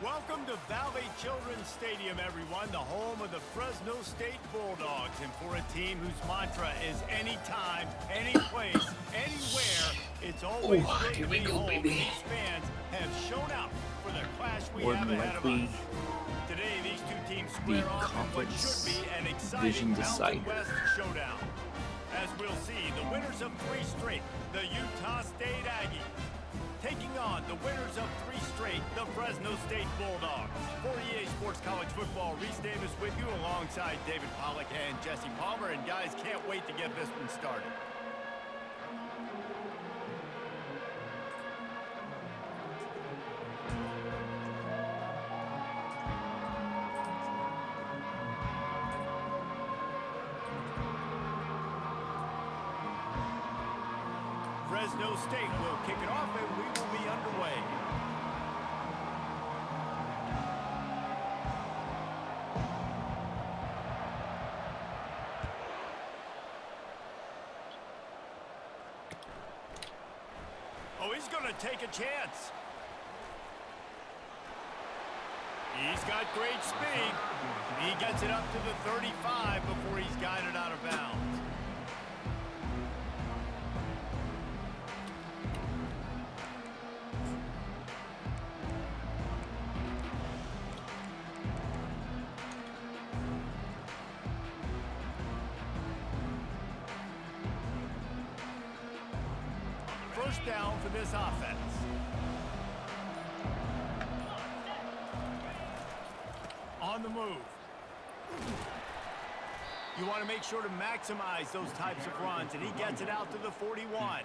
Welcome to Valley Children's Stadium, everyone, the home of the Fresno State Bulldogs. And for a team whose mantra is anytime, any place, anywhere, it's always good to be home. These fans have shown out for the clash we have ahead of us. Today, these two teams square off in what should be an exciting Mountain West showdown. As we'll see, the winners of 3 straight, the Utah State Aggies, taking on the winners of 3 straight, the Fresno State Bulldogs. For EA Sports College Football, Reese Davis with you alongside David Pollack and Jesse Palmer. And guys, can't wait to get this one started. Fresno State will kick it off and we will be underway. Oh, he's going to take a chance. He's got great speed. He gets it up to the 35 before he's guided out of bounds. First down for this offense. On the move. You want to make sure to maximize those types of runs, and he gets it out to the 41.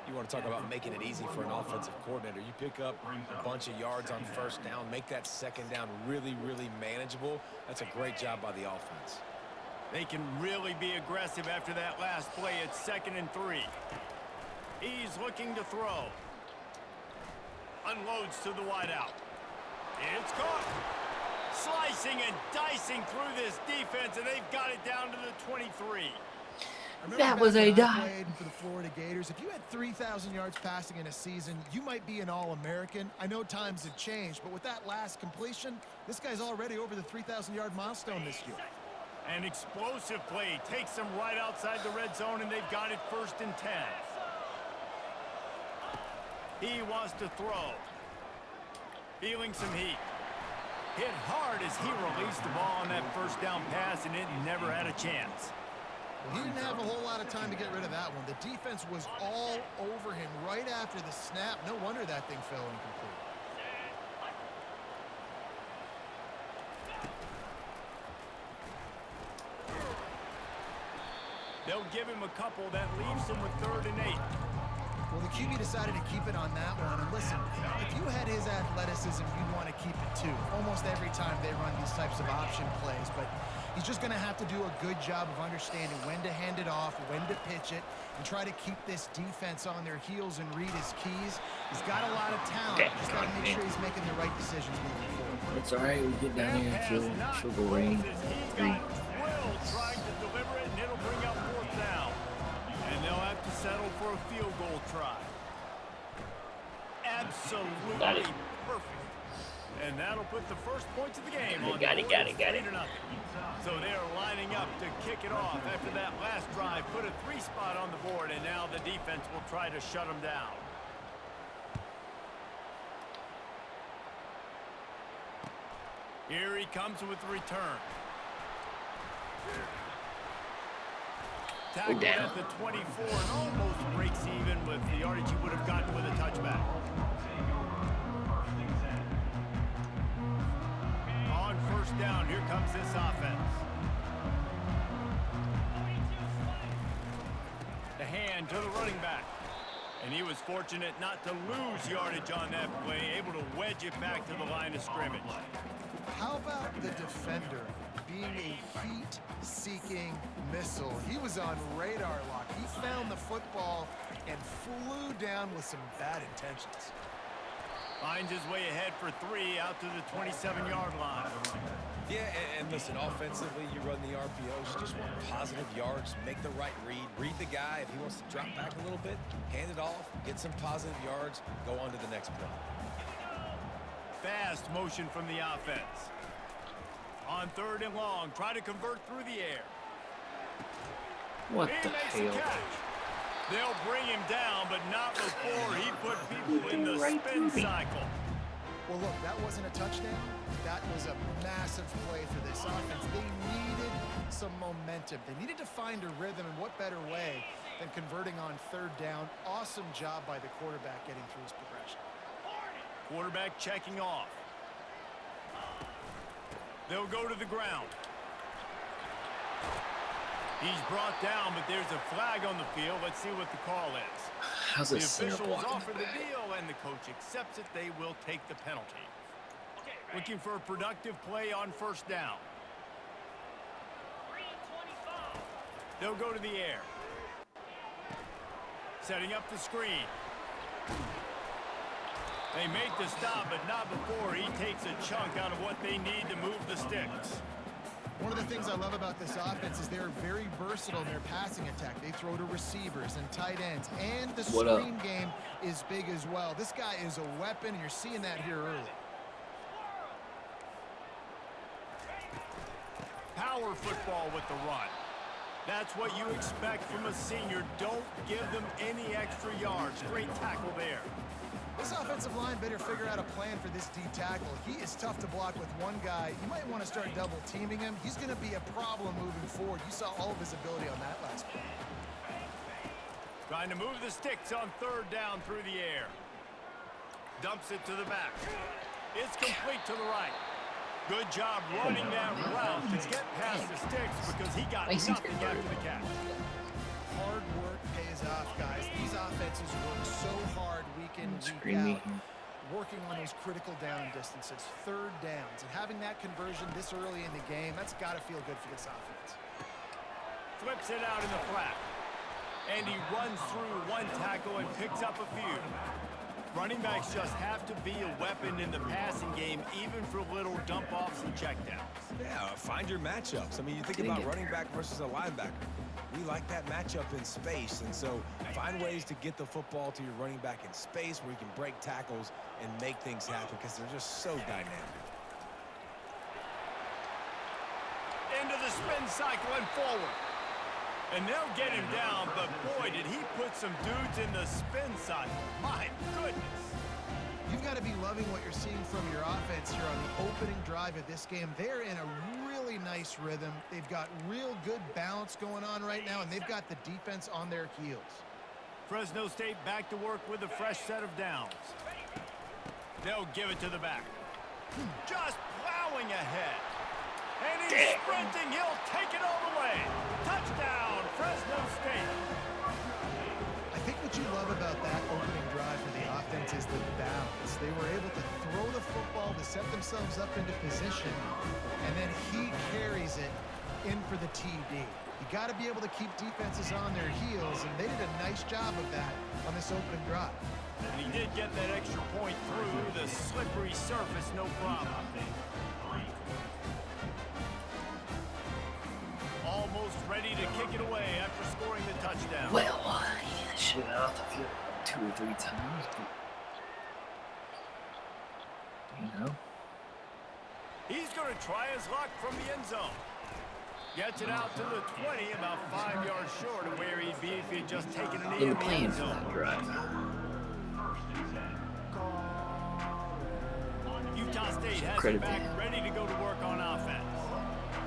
You want to talk about making it easy for an offensive coordinator. You pick up a bunch of yards on first down, make that second down really, really manageable. That's a great job by the offense. They can really be aggressive after that last play. It's 2nd and 3. He's looking to throw. Unloads to the wideout. It's caught. Slicing and dicing through this defense, and they've got it down to the 23. That was a dive. For the Florida Gators, if you had 3,000 yards passing in a season, you might be an All-American. I know times have changed, but with that last completion, this guy's already over the 3,000-yard milestone this year. An explosive play takes them right outside the red zone, and they've got it 1st and 10. He wants to throw. Feeling some heat. Hit hard as he released the ball on that first down pass, and it never had a chance. Well, he didn't have a whole lot of time to get rid of that one. The defense was all over him right after the snap. No wonder that thing fell incomplete. They'll give him a couple. That leaves him with 3rd and 8. Well, the QB decided to keep it on that one. And listen, if you had his athleticism, you'd want to keep it too. Almost every time they run these types of option plays. But he's just going to have to do a good job of understanding when to hand it off, when to pitch it, and try to keep this defense on their heels and read his keys. He's got a lot of talent. Just got to make sure he's making the right decisions moving forward. It's all right. We get down here and she'll go rain. Trying to deliver it, and it'll bring up 4th down. And they'll have to settle for a field goal try. Absolutely perfect. And that'll put the first points of the game on Got it. 3-0. So they're lining up to kick it off after that last drive. Put a 3 spot on the board, and now the defense will try to shut them down. Here he comes with the return. Tackled at the 24 and almost breaks even with the yardage he would have gotten with a touchback. On 1st down, here comes this offense. The hand to the running back. And he was fortunate not to lose yardage on that play, able to wedge it back to the line of scrimmage. How about the defender being a heat-seeking missile? He was on radar lock. He found the football and flew down with some bad intentions. Finds his way ahead for 3 out to the 27-yard line. Yeah, and listen, offensively, you run the RPOs. You just want positive yards, make the right read the guy. If he wants to drop back a little bit, hand it off, get some positive yards, go on to the next play. fast motion from the offense. On 3rd and long, try to convert through the air. What He the makes the hell? catch. They'll bring him down, but not before he put people in the Right spin through me. cycle. Well, look, that wasn't a touchdown. That was a massive play for this offense. They needed some momentum. They needed to find a rhythm, and what better way than converting on 3rd down. Awesome job by the quarterback getting through his progression. Quarterback checking off. They'll go to the ground. He's brought down, but there's a flag on the field. Let's see what the call is. How's The this center officials blocking offer the the back? deal, and the coach accepts it. They will take the penalty. Looking for a productive play on 1st down. They'll go to the air. Setting up the screen. They make the stop, but not before he takes a chunk out of what they need to move the sticks. One of the things I love about this offense is they're very versatile in their passing attack. They throw to receivers and tight ends, and the screen game is big as well. This guy is a weapon, and you're seeing that here early. Power football with the run. That's what you expect from a senior. Don't give them any extra yards. Great tackle there. This offensive line better figure out a plan for this D tackle. He is tough to block with one guy. You might want to start double teaming him. He's going to be a problem moving forward. You saw all of his ability on that last play. Trying to move the sticks on 3rd down through the air. Dumps it to the back. It's complete to the right. Good job running that route to get past the sticks because he got nothing after the catch. Hard work pays off, guys. These offenses work so hard week in, week out, working on those critical down distances, 3rd downs, and having that conversion this early in the game, that's got to feel good for this offense. Flips it out in the flat. And he runs through one tackle and picks up a few. Running backs just have to be a weapon in the passing game, even for little dump-offs and checkdowns. Yeah, find your matchups. I mean, you think about running back versus a linebacker. We like that matchup in space, and so find ways to get the football to your running back in space where you can break tackles and make things happen because they're just so dynamic. Into the spin cycle and forward. And they'll get him down, but boy, did he put some dudes in the spin cycle. My goodness. You've got to be loving what you're seeing from your offense here on the opening drive of this game. They're in a really nice rhythm. They've got real good balance going on right now, and they've got the defense on their heels. Fresno State back to work with a fresh set of downs. They'll give it to the back. Just plowing ahead. And he's sprinting. He'll take it all the way. Touchdown, Fresno State. I think what you love about that opening drive for the offense is the balance. They were able to throw the football to set themselves up into position, and then he carries it in for the TD. You got to be able to keep defenses on their heels, and they did a nice job of that on this opening drive. And he did get that extra point through the slippery surface, no problem. Almost ready to kick it away after scoring the touchdown. Well, I should have off the field 2 or 3 times, but you know. He's going to try his luck from the end zone. Gets it out to the 20, about 5 yards short of where he'd be if he'd just taken an In in the the plan end for that zone. drive. Utah State has it back ready to go to work on offense.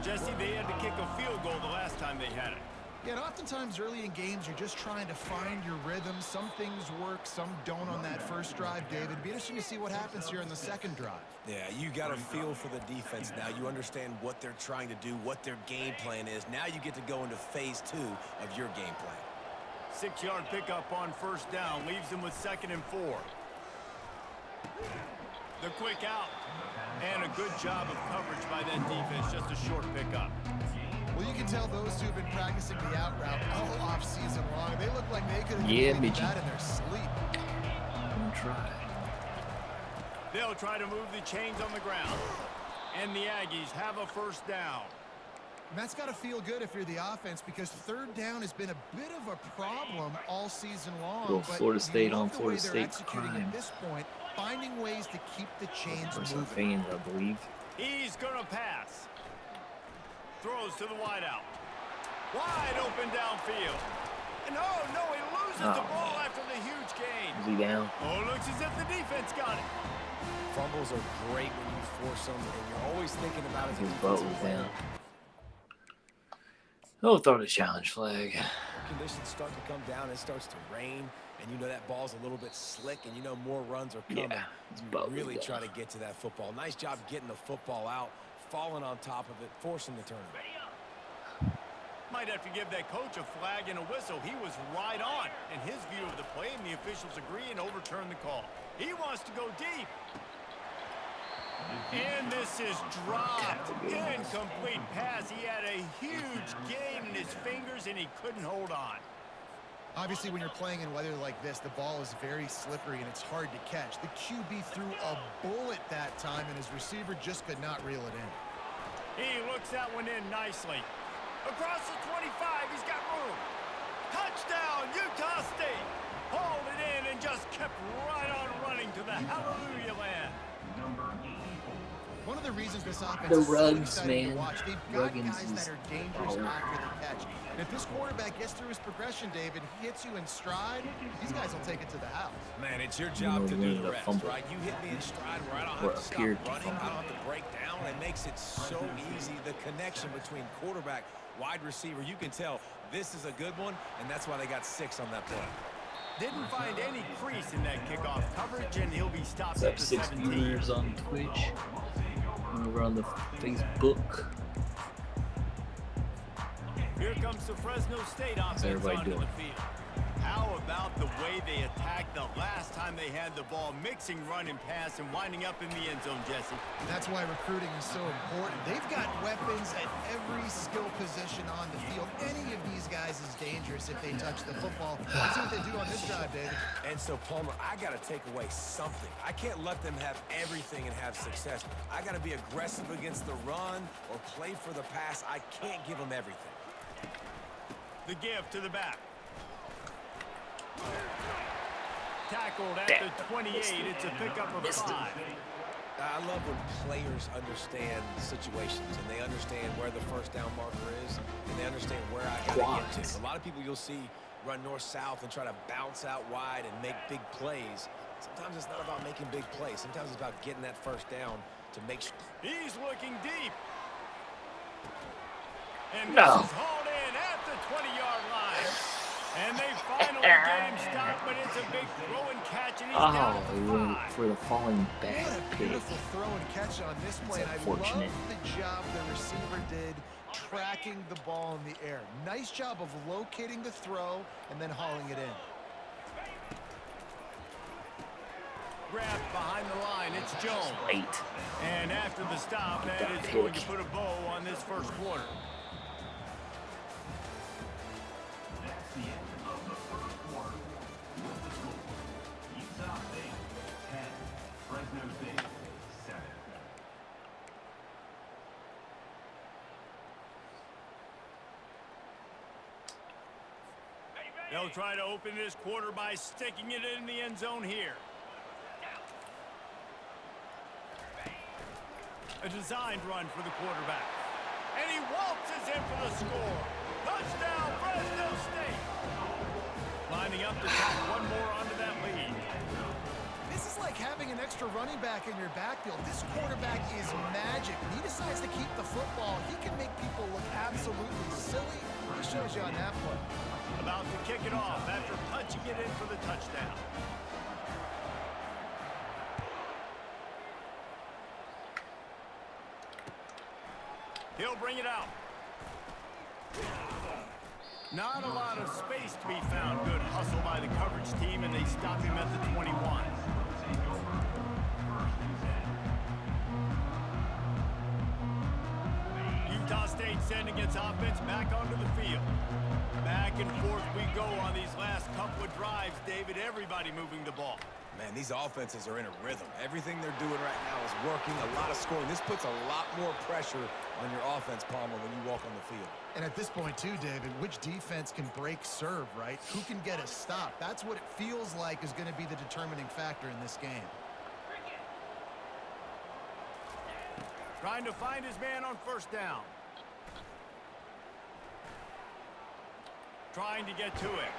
Jesse, they had to kick a field goal the last time they had it. Yeah, and oftentimes early in games, you're just trying to find your rhythm. Some things work, some don't on that first drive, David. It'd be interesting to see what happens here in the second drive. Yeah, you got a feel for the defense now. You understand what they're trying to do, what their game plan is. Now you get to go into phase 2 of your game plan. 6-yard pickup on first down leaves them with 2nd and 4. The quick out. And a good job of coverage by that defense. Just a short pickup. Well, you can tell those two have been practicing the out route all off-season long. They look like they could have completed that in their sleep. Don't try. They'll try to move the chains on the ground. And the Aggies have a first down. And that's got to feel good if you're the offense, because 3rd down has been a bit of a problem all season long. Little but Florida State on the way Florida they're State executing crime. at this point, finding ways to keep the chains For some moving. fans, I believe. He's going to pass. Throws to the wideout. Wide open downfield. And oh, no, he loses the ball after the huge gain. Is he down? Oh, looks as if the defense got it. Fumbles are great when you force them, and you're always thinking about it. His butt was down. Oh, throw the challenge flag. Conditions start to come down, it starts to rain, and you know that ball's a little bit slick, and you know more runs are coming. Yeah, you really try to get to that football. Nice job getting the football out, falling on top of it, forcing the turnover. Might have to give that coach a flag and a whistle. He was right on in his view of the play, and the officials agree and overturn the call. He wants to go deep. And this is dropped. Incomplete pass. He had a huge gain in his fingers, and he couldn't hold on. Obviously, when you're playing in weather like this, the ball is very slippery, and it's hard to catch. The QB threw a bullet that time, and his receiver just could not reel it in. He looks that one in nicely. Across the 25, he's got room. Touchdown, Utah State. Hauled it in and just kept right on running to the hallelujah land. One of the reasons this offense The is so rugs, exciting man. to watch, they've got Ruggins guys that is are dangerous baller. after the catch. And if this quarterback gets through his progression, David, he hits you in stride, these guys will take it to the house. Man, it's your job to do the rest, fumble. right? You hit me in stride where I don't Or have to stop appeared to running, I fumble. don't have to break down. It makes it so easy. The connection between quarterback, wide receiver, you can tell this is a good one, and that's why they got 6 on that play. Didn't find any crease in that kickoff coverage, and he'll be stopped Got at the 6 17. viewers on Twitch. Over on the Facebook. Here comes the Fresno State offense everybody onto doing? the field. How about the way they attacked the last time they had the ball, mixing run and pass and winding up in the end zone, Jesse? That's why recruiting is so important. They've got weapons at every skill position on the field. Any of these guys is dangerous if they touch the football. Let's see what they do on this drive, David. And so, Palmer, I got to take away something. I can't let them have everything and have success. I got to be aggressive against the run or play for the pass. I can't give them everything. The give to the back. Tackled at the 28. It's a pickup of 5. I love when players understand situations and they understand where the first down marker is and they understand where I got to get to. A lot of people you'll see run north-south and try to bounce out wide and make big plays. Sometimes it's not about making big plays. Sometimes it's about getting that first down to make sure. He's looking deep. And this No. is hauled in at the 20-yard line. And they finally get him stopped, but it's a big throw and catch, and he's down at He the went 5. for the falling back What a pick. beautiful throw and catch on this play. And I love unfortunate. the job the receiver did tracking the ball in the air. Nice job of locating the throw and then hauling it in. Grabbed behind the line, it's Jones. Late. And after the stop, that That is going pick. to put a bow on this first quarter. They'll try to open this quarter by sticking it in the end zone here. A designed run for the quarterback. And he waltzes in for the score. Touchdown, Fresno State. Lining up to tack one more onto that lead. This is like having an extra running back in your backfield. This quarterback is magic. When he decides to keep the football, he can make people look absolutely silly. He shows you on that play. About to kick it off after punching it in for the touchdown. He'll bring it out. Not a lot of space to be found. Good hustle by the coverage team, and they stop him at the 21. Utah State sending its offense back onto the field. Back and forth we go on these last couple of drives, David. Everybody moving the ball. Man, these offenses are in a rhythm. Everything they're doing right now is working, a lot of scoring. This puts a lot more pressure on your offense, Palmer, when you walk on the field. And at this point, too, David, which defense can break serve, right? Who can get a stop? That's what it feels like is going to be the determining factor in this game. Trying to find his man on first down. Trying to get to it.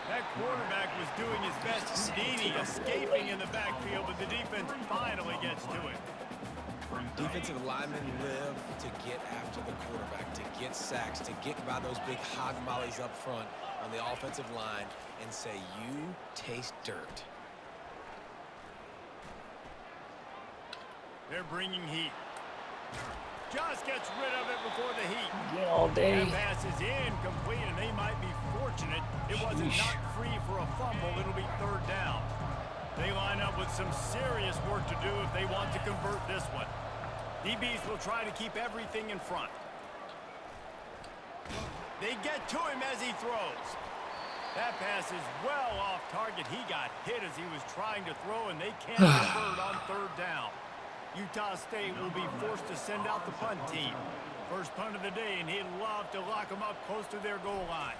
That quarterback was doing his best. Houdini escaping in the backfield, but the defense finally gets to it. Defensive linemen live to get after the quarterback, to get sacks, to get by those big hog mollies up front on the offensive line and say, you taste dirt. They're bringing heat. Just gets rid of it before the heat. Yeah, all day. That pass is incomplete, and they might be fortunate it wasn't not free for a fumble. It'll be third down. They line up with some serious work to do if they want to convert this one. DBs will try to keep everything in front. They get to him as he throws. That pass is well off target. He got hit as he was trying to throw, and they can't convert on third down. Utah State will be forced to send out the punt team. First punt of the day, and he'd love to lock them up close to their goal line.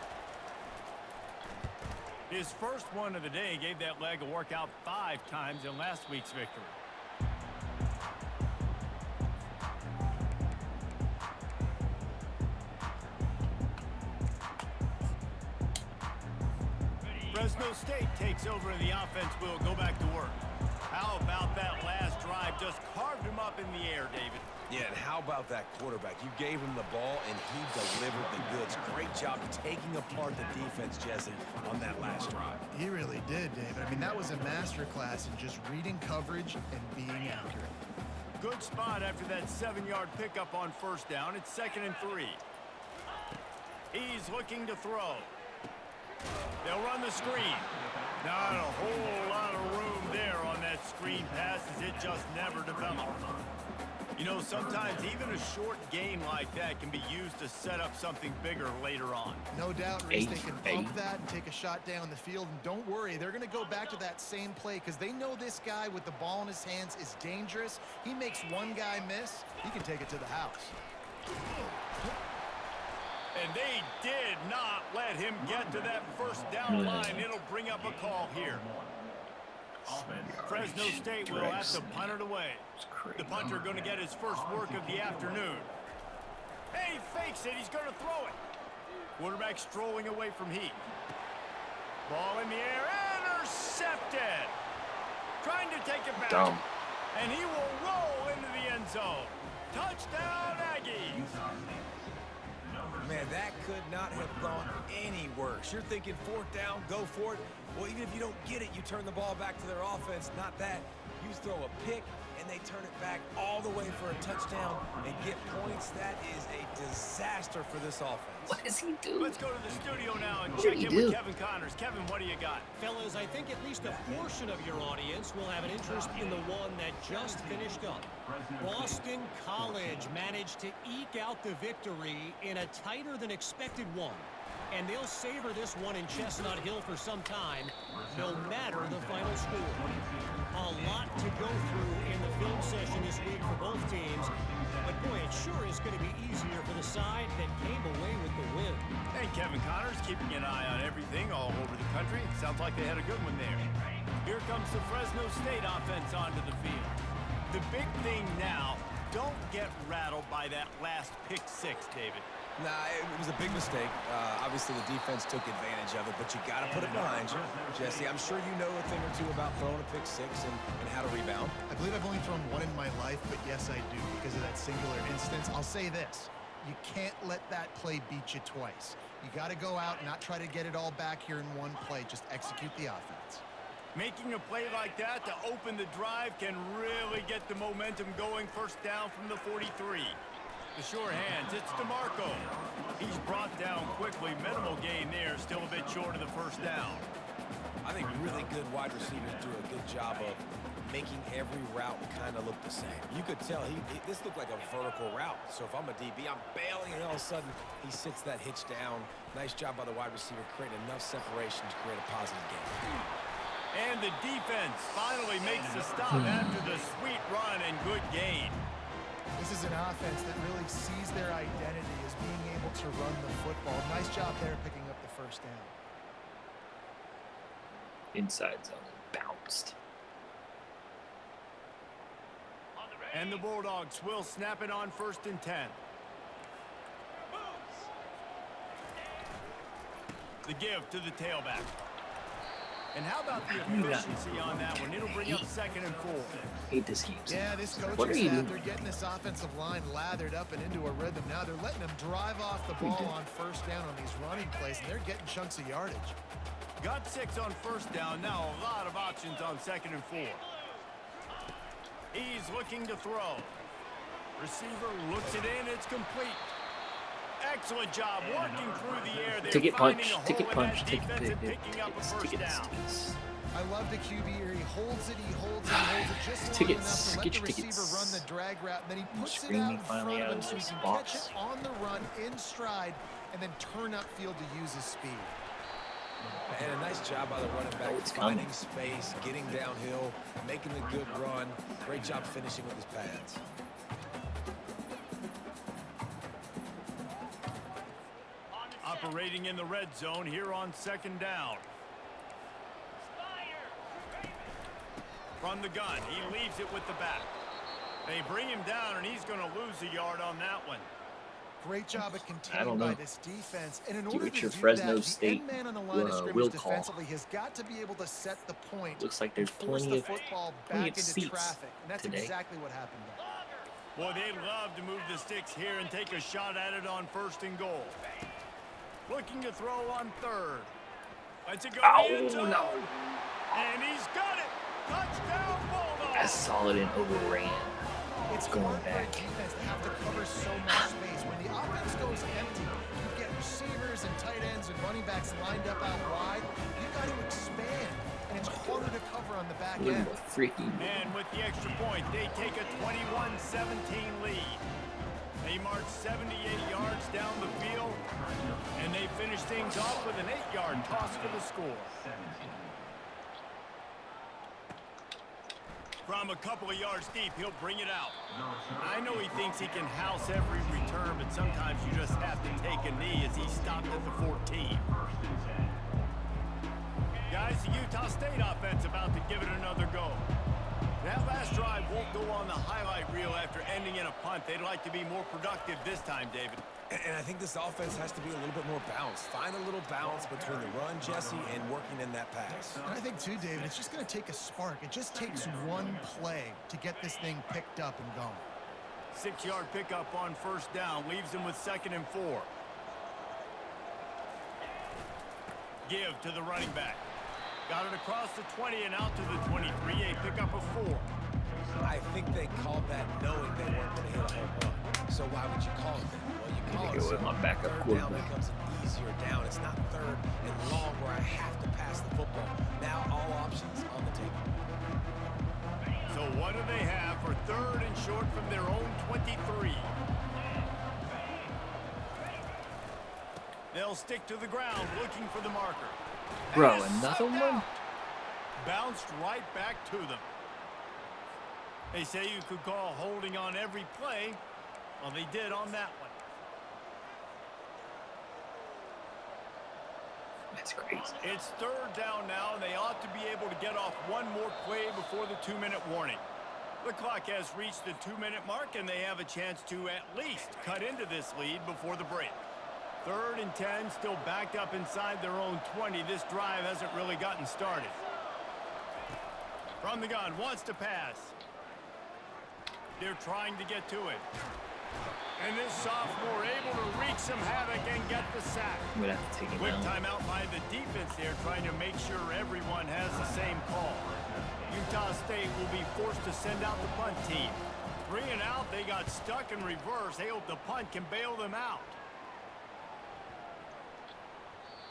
His first one of the day gave that leg a workout 5 times in last week's victory. Fresno State takes over, and the offense will go back to work. How about that last drive? Just carved him up in the air, David. Yeah, and how about that quarterback? You gave him the ball, and he delivered the goods. Great job taking apart the defense, Jesse, on that last drive. He really did, David. I mean, that was a masterclass in just reading coverage and being accurate. Good spot after that 7-yard pickup on first down. It's 2nd and 3. He's looking to throw. They'll run the screen. Not a whole lot of room there on that screen pass as it just never developed. You know, sometimes even a short gain like that can be used to set up something bigger later on. No doubt, Reese, they can pump that and take a shot down the field. And don't worry, they're going to go back to that same play because they know this guy with the ball in his hands is dangerous. He makes one guy miss, he can take it to the house. And they did not let him get to that first down line. It'll bring up a call here. Fresno State will have to punt it away. The punter going to get his first work of the afternoon. Hey, he fakes it. He's going to throw it. Quarterback strolling away from heat. Ball in the air. Intercepted. Trying to take it back. Dumb. And he will roll into the end zone. Touchdown, Aggies. Man, that could not have gone any worse. You're thinking 4th down, go for it. Well, even if you don't get it, you turn the ball back to their offense. Not that. You throw a pick, and they turn it back all the way for a touchdown and get points. That is a disaster for this offense. What does he do? Let's go to the studio now and check in with Kevin Connors. Kevin, what do you got? Fellas, I think at least a portion of your audience will have an interest in the one that just finished up. Boston College managed to eke out the victory in a tighter than expected one. And they'll savor this one in Chestnut Hill for some time, no matter the final score. A lot to go through in the film session this week for both teams. But boy, it sure is going to be easier for the side that came away with the win. Hey, Kevin Connors keeping an eye on everything all over the country. Sounds like they had a good one there. Here comes the Fresno State offense onto the field. The big thing now, don't get rattled by that last pick 6, David. Nah, it was a big mistake. Obviously, the defense took advantage of it, but you got to put it behind you. Jesse, I'm sure you know a thing or two about throwing a pick 6 and how to rebound. I believe I've only thrown one in my life, but yes, I do because of that singular instance. I'll say this. You can't let that play beat you twice. You got to go out and not try to get it all back here in one play. Just execute the offense. Making a play like that to open the drive can really get the momentum going. First down from the 43. The sure hands, it's DeMarco. He's brought down quickly. Minimal gain there, still a bit short of the first down. I think really good wide receivers do a good job of making every route kind of look the same. You could tell this looked like a vertical route. So if I'm a DB, I'm bailing, and all of a sudden he sits that hitch down. Nice job by the wide receiver, creating enough separation to create a positive gain. And the defense finally makes the stop after the sweet run and good gain. This is an offense that really sees their identity as being able to run the football. Nice job there picking up the first down. Inside zone bounced. And the Bulldogs will snap it on 1st and 10. The give to the tailback. And how about the efficiency on that one? It'll bring up 2nd and 4. Hate this game. Yeah, this What coaching are you staff, doing? they're getting this offensive line lathered up and into a rhythm. Now they're letting them drive off the ball on 1st down on these running plays, and they're getting chunks of yardage. Got 6 on 1st down. Now a lot of options on 2nd and 4. He's looking to throw. Receiver looks it in. It's complete. Excellent job working through the air. They're Ticket finding punch, a hole ticket in punch, that ticket defense and ticket, picking up a tickets, 1st tickets, down. tickets. I love the QB here. He holds it, he holds it, he holds it just long Tickets, enough to let get the your receiver tickets. run the drag route, and then he puts it Screaming out in front finally of out him of so he this can box. catch it on the run in stride and then turn upfield to use his speed. And a nice job by the running back, it's finding coming. space, getting downhill, making the good run. Great job finishing with his pads. Operating in the red zone here on 2nd down. From the gun, he leaves it with the back. They bring him down, and he's going to lose a yard on that one. Great job at I containing don't by know. this defense. And in Give order it to your do Fresno that, State, the end man on the line of will scrimmage call. defensively has got to be able to set the point. Looks like there's and force plenty the of football plenty back of into seats traffic. And that's today. exactly what happened there. Boy, they'd love to move the sticks here and take a shot at it on 1st and goal. Looking to throw on 3rd. Let's it go Ow, in the end zone. no. And he's got it. Touchdown, Bulldogs. That's solid and overran. It's Going hard for a back. defense to have to cover so much space. When the offense goes empty, you get receivers and tight ends and running backs lined up out wide. You got to expand, and it's harder to cover on the back Look end. at the freaking. And with the extra point, they take a 21-17 lead. They march 78 yards down the field, and they finish things off with an 8-yard toss for the score. From a couple of yards deep, he'll bring it out. I know he thinks he can house every return, but sometimes you just have to take a knee as he stopped at the 14. Guys, the Utah State offense about to give it another go. That last drive won't go on the highlight reel after ending in a punt. They'd like to be more productive this time, David. And I think this offense has to be a little bit more balanced. Find a little balance between the run, Jesse, and working in that pass. And I think, too, David, it's just going to take a spark. It just takes one play to get this thing picked up and going. 6-yard pickup on 1st down. Leaves him with 2nd and 4. Give to the running back. Got it across the 20 and out to the 23. A pickup of 4. I think they called that knowing they weren't going to hit a home run. So why would you call it that? Well, you call Maybe it go so with my backup 3rd down quarterback. becomes an easier down. It's not 3rd and long where I have to pass the football. Now all options on the table. So what do they have for 3rd and short from their own 23? They'll stick to the ground looking for the marker. Bro, And another slipped one? out. Bounced right back to them. They say you could call holding on every play. Well, they did on that one. That's crazy. It's 3rd down now, and they ought to be able to get off one more play before the 2-minute warning. The clock has reached the 2-minute mark, and they have a chance to at least cut into this lead before the break. 3rd and 10, still backed up inside their own 20. This drive hasn't really gotten started. From the gun, wants to pass. They're trying to get to it. And this sophomore able to wreak some havoc and get the sack. I'm gonna have to take him Quick down. timeout by the defense there, trying to make sure everyone has the same call. Utah State will be forced to send out the punt team. 3 and out, they got stuck in reverse. They hope the punt can bail them out.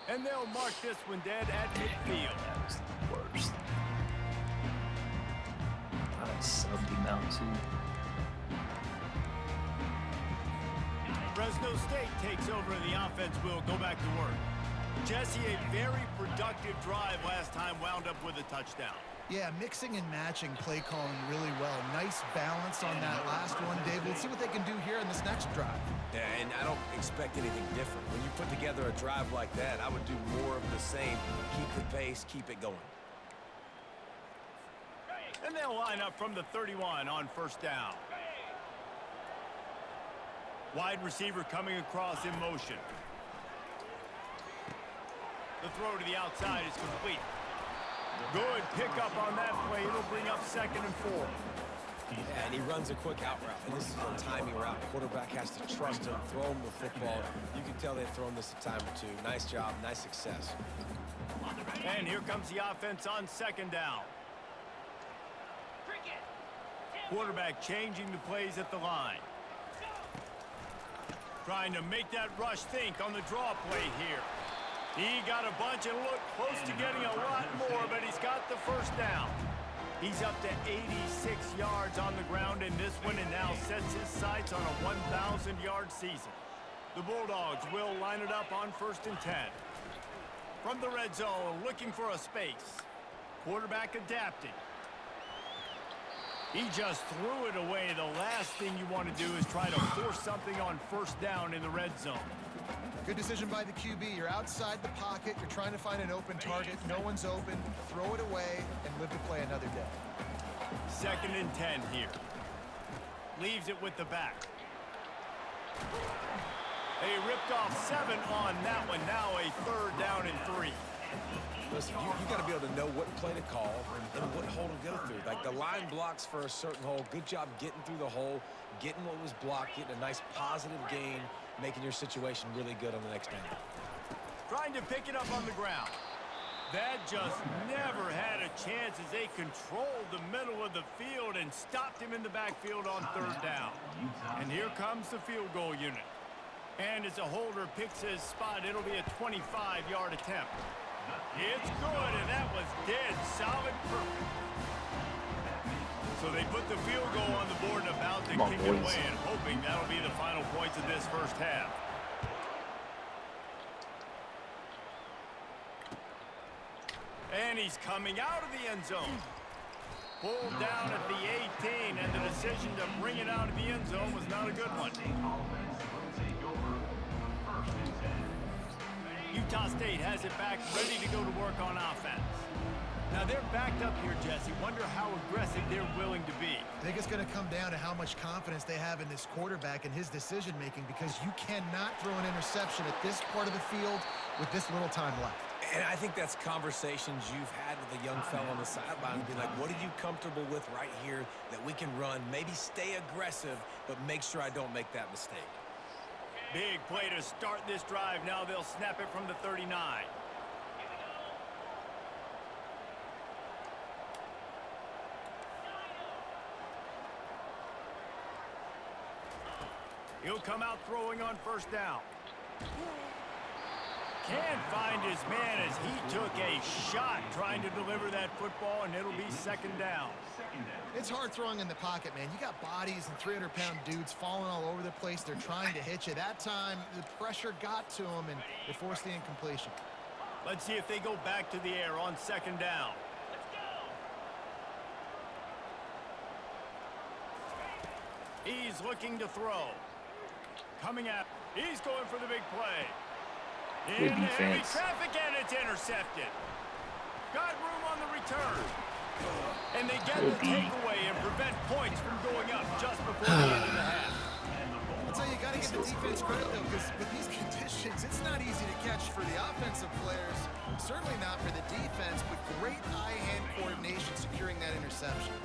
And they'll mark this one dead at midfield. That was the worst. I subbed him out too. Fresno State takes over and the offense will go back to work. Jesse, a very productive drive last time, wound up with a touchdown. Yeah, mixing and matching play calling really well. Nice balance on that last one, Dave. Let's see what they can do here in this next drive. Yeah, and I don't expect anything different. When you put together a drive like that, I would do more of the same. Keep the pace, keep it going. And they'll line up from the 31 on 1st down. Wide receiver coming across in motion. The throw to the outside is complete. Good pickup on that play. It'll bring up 2nd and 4. Yeah, and he runs a quick out route. And this is a timing route. Quarterback has to trust him, throw him the football. You can tell they've thrown this a time or two. Nice job, nice success. And here comes the offense on 2nd down. Quarterback changing the plays at the line. Trying to make that rush think on the draw play here. He got a bunch and looked close to getting a lot more, but he's got the 1st down. He's up to 86 yards on the ground in this one and now sets his sights on a 1,000-yard season. The Bulldogs will line it up on 1st and 10. From the red zone, looking for a space. Quarterback adapting. He just threw it away. The last thing you want to do is try to force something on 1st down in the red zone. Good decision by the QB. You're outside the pocket. You're trying to find an open target. No one's open. Throw it away and live to play another day. 2nd and 10 here. Leaves it with the back. They ripped off 7 on that one. Now a 3rd down and 3. Listen, you got to be able to know what play to call and what hole to go through. Like the line blocks for a certain hole. Good job getting through the hole, getting what was blocked, getting a nice positive gain, making your situation really good on the next down. Trying to pick it up on the ground. That just never had a chance as they controlled the middle of the field and stopped him in the backfield on 3rd down. And here comes the field goal unit. And as a holder picks his spot, it'll be a 25-yard attempt. It's good, and that was dead solid perfect. So they put the field goal on the board and about to kick it away and hoping that'll be the final points of this 1st half. And he's coming out of the end zone. Pulled down at the 18, and the decision to bring it out of the end zone was not a good one. Utah State has it back, ready to go to work on offense. Now they're backed up here, Jesse. Wonder how aggressive they're willing to be. I think it's going to come down to how much confidence they have in this quarterback and his decision-making, because you cannot throw an interception at this part of the field with this little time left. And I think that's conversations you've had with a young fellow on the sideline. Be like, what are you comfortable with right here that we can run? Maybe stay aggressive, but make sure I don't make that mistake. Big play to start this drive. Now they'll snap it from the 39. He'll come out throwing on 1st down. Can't find his man as he took a shot trying to deliver that football, and it'll be 2nd down. It's hard throwing in the pocket, man. You got bodies and 300-pound dudes falling all over the place. They're trying to hit you. That time, the pressure got to him, and it forced the incompletion. Let's see if they go back to the air on 2nd down. He's looking to throw. Coming out. He's going for the big play. In the heavy traffic, and it's intercepted. Got room on the return. And they get the takeaway and prevent points from going up just before the end of the half. I'll tell you, you got to give the defense credit, though, because with these conditions, it's not easy to catch for the offensive players. Certainly not for the defense, but great eye-hand coordination securing that interception.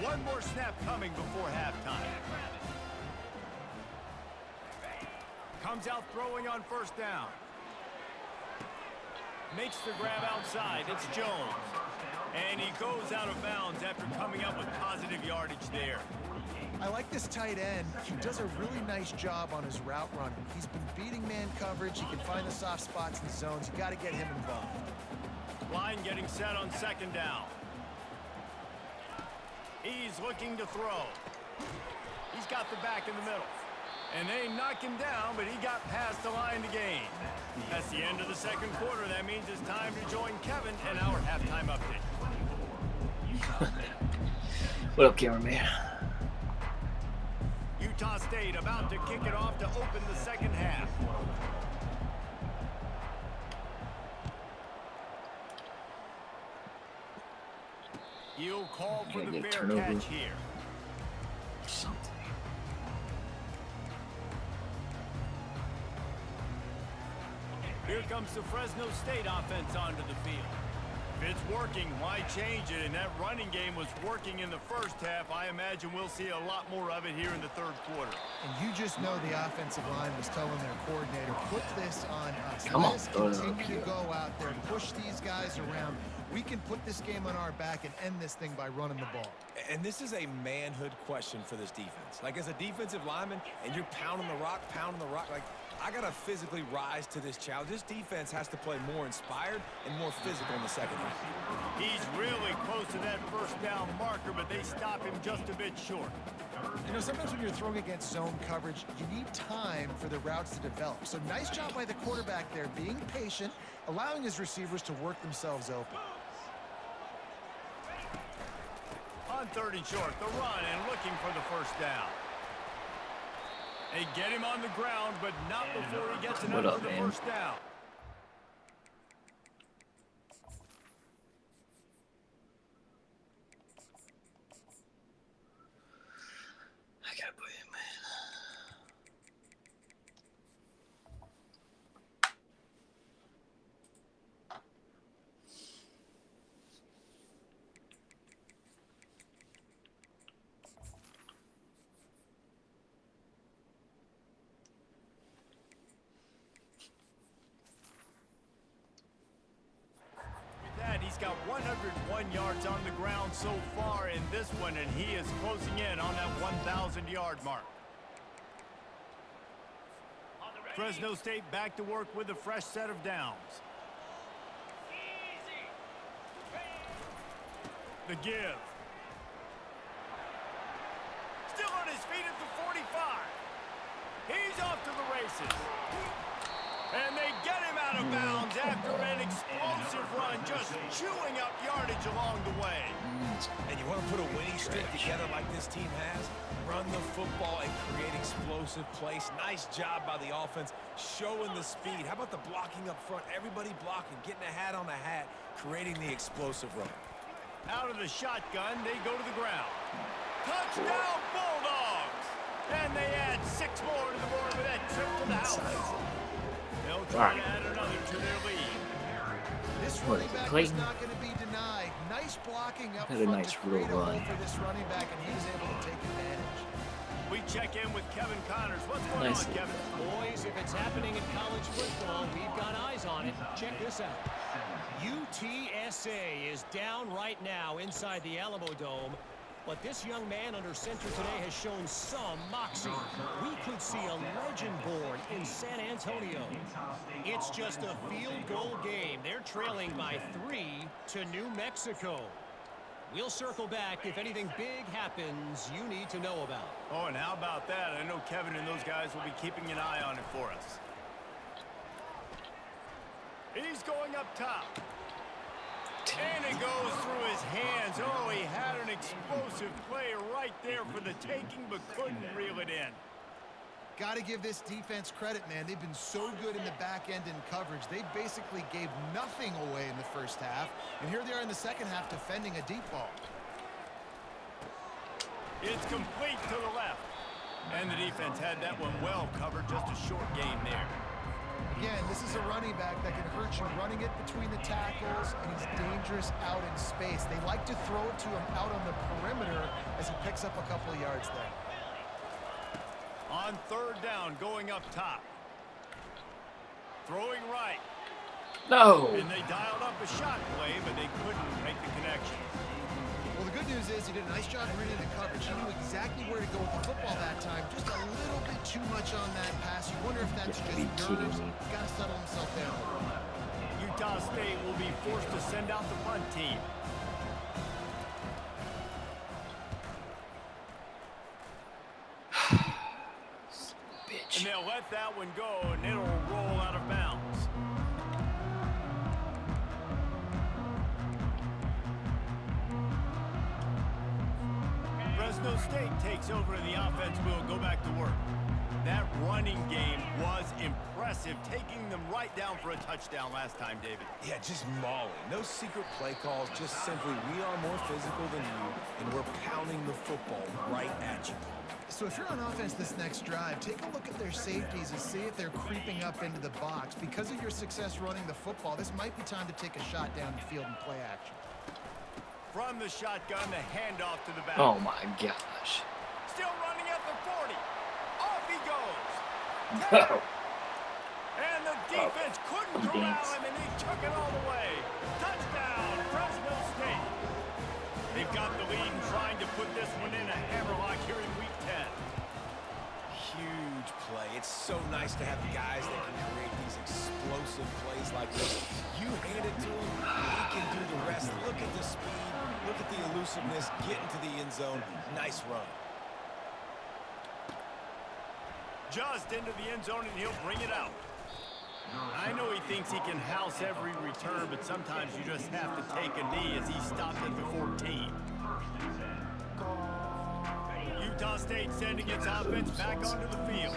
One more snap coming before halftime. Comes out throwing on 1st down. Makes the grab outside. It's Jones. And he goes out of bounds after coming up with positive yardage there. I like this tight end. He does a really nice job on his route running. He's been beating man coverage. He can find the soft spots in zones. You got to get him involved. Line getting set on 2nd down. He's looking to throw. He's got the back in the middle. And they knock him down, but he got past the line to gain. That's the end of the 2nd quarter. That means it's time to join Kevin and our halftime update. What up, cameraman? Utah State about to kick it off to open the 2nd half. He'll call for the fair catch here. Something. Here comes the Fresno State offense onto the field. If it's working, why change it? And that running game was working in the first half. I imagine we'll see a lot more of it here in the third quarter. And you just know the offensive line was telling their coordinator, put this on us. Come on, Let us continue to go out there, push these guys around. We can put this game on our back and end this thing by running the ball. And this is a manhood question for this defense. Like, as a defensive lineman, and you're pounding the rock, like, I got to physically rise to this challenge. This defense has to play more inspired and more physical in the second half. He's really close to that first down marker, but they stop him just a bit short. You know, sometimes when you're throwing against zone coverage, you need time for the routes to develop. So nice job by the quarterback there, being patient, allowing his receivers to work themselves open. On 3rd and short, the run and looking for the first down. They get him on the ground, but not before he gets enough for the first down. I gotta put him, man. He's got 101 yards on the ground so far in this one, and he is closing in on that 1,000-yard mark. Fresno State back to work with a fresh set of downs. The give. Still on his feet at the 45. He's off to the races. And they get him out of bounds after an explosive run, just chewing up yardage along the way. And you want to put a winning streak together like this team has? Run the football and create explosive plays. Nice job by the offense, showing the speed. How about the blocking up front? Everybody blocking, getting a hat on a hat, creating the explosive run. Out of the shotgun, they go to the ground. Touchdown, Bulldogs! And they add 6 more to the board with that trip to the house. They'll try to add another to their lead. This running back is not going to be denied. Nice blocking up front nice to create a hole run. for this running back, and he was able to take advantage. We check in with Kevin Connors. What's going on, Kevin? Boys, if it's happening in college football, we've got eyes on it. Check this out. UTSA is down right now inside the Alamo Dome. But this young man under center today has shown some moxie. We could see a legend born in San Antonio. It's just a field goal game. They're trailing by 3 to New Mexico. We'll circle back if anything big happens you need to know about. Oh, and how about that? I know Kevin and those guys will be keeping an eye on it for us. He's going up top. And it goes through his hands. Oh, he had an explosive play right there for the taking, but couldn't reel it in. Got to give this defense credit, man. They've been so good in the back end in coverage. They basically gave nothing away in the first half. And here they are in the second half defending a deep ball. It's complete to the left. And the defense had that one well covered. Just a short gain there. Again, this is a running back that can hurt you running it between the tackles, and he's dangerous out in space. They like to throw it to him out on the perimeter as he picks up a couple of yards there. On 3rd down, going up top. Throwing right. No. And they dialed up a shot play, but they couldn't make the connection. Well, the good news is he did a nice job reading the coverage. He knew exactly where to go with the football that time. Just a little bit too much on that pass. You wonder if that's just nerves. He's got to settle himself down. Utah State will be forced to send out the punt team. And they'll let that one go, and it'll roll out of bounds. Fresno State takes over the offense. We'll go back to work. That running game was impressive. impressive, taking them right down for a touchdown last time, David. Yeah, just mauling. No secret play calls, just simply we are more physical than you, and we're pounding the football right at you. So if you're on offense this next drive, take a look at their safeties and see if they're creeping up into the box. Because of your success running the football, this might be time to take a shot down the field and play action. From the shotgun, the handoff to the back. Oh my gosh. Still running at the 40. Off he goes. No. And the defense couldn't corral him, and he took it all the way. Touchdown, Fresno State. They've got the lead and trying to put this one in a hammerlock here in Week 10. Huge play. It's so nice to have guys that can create these explosive plays like this. You hand it to him, he can do the rest. Look at the speed. Look at the elusiveness. Get into the end zone. Nice run. Just into the end zone, and he'll bring it out. I know he thinks he can house every return, but sometimes you just have to take a knee as he stopped at the 14. Utah State sending its offense back onto the field.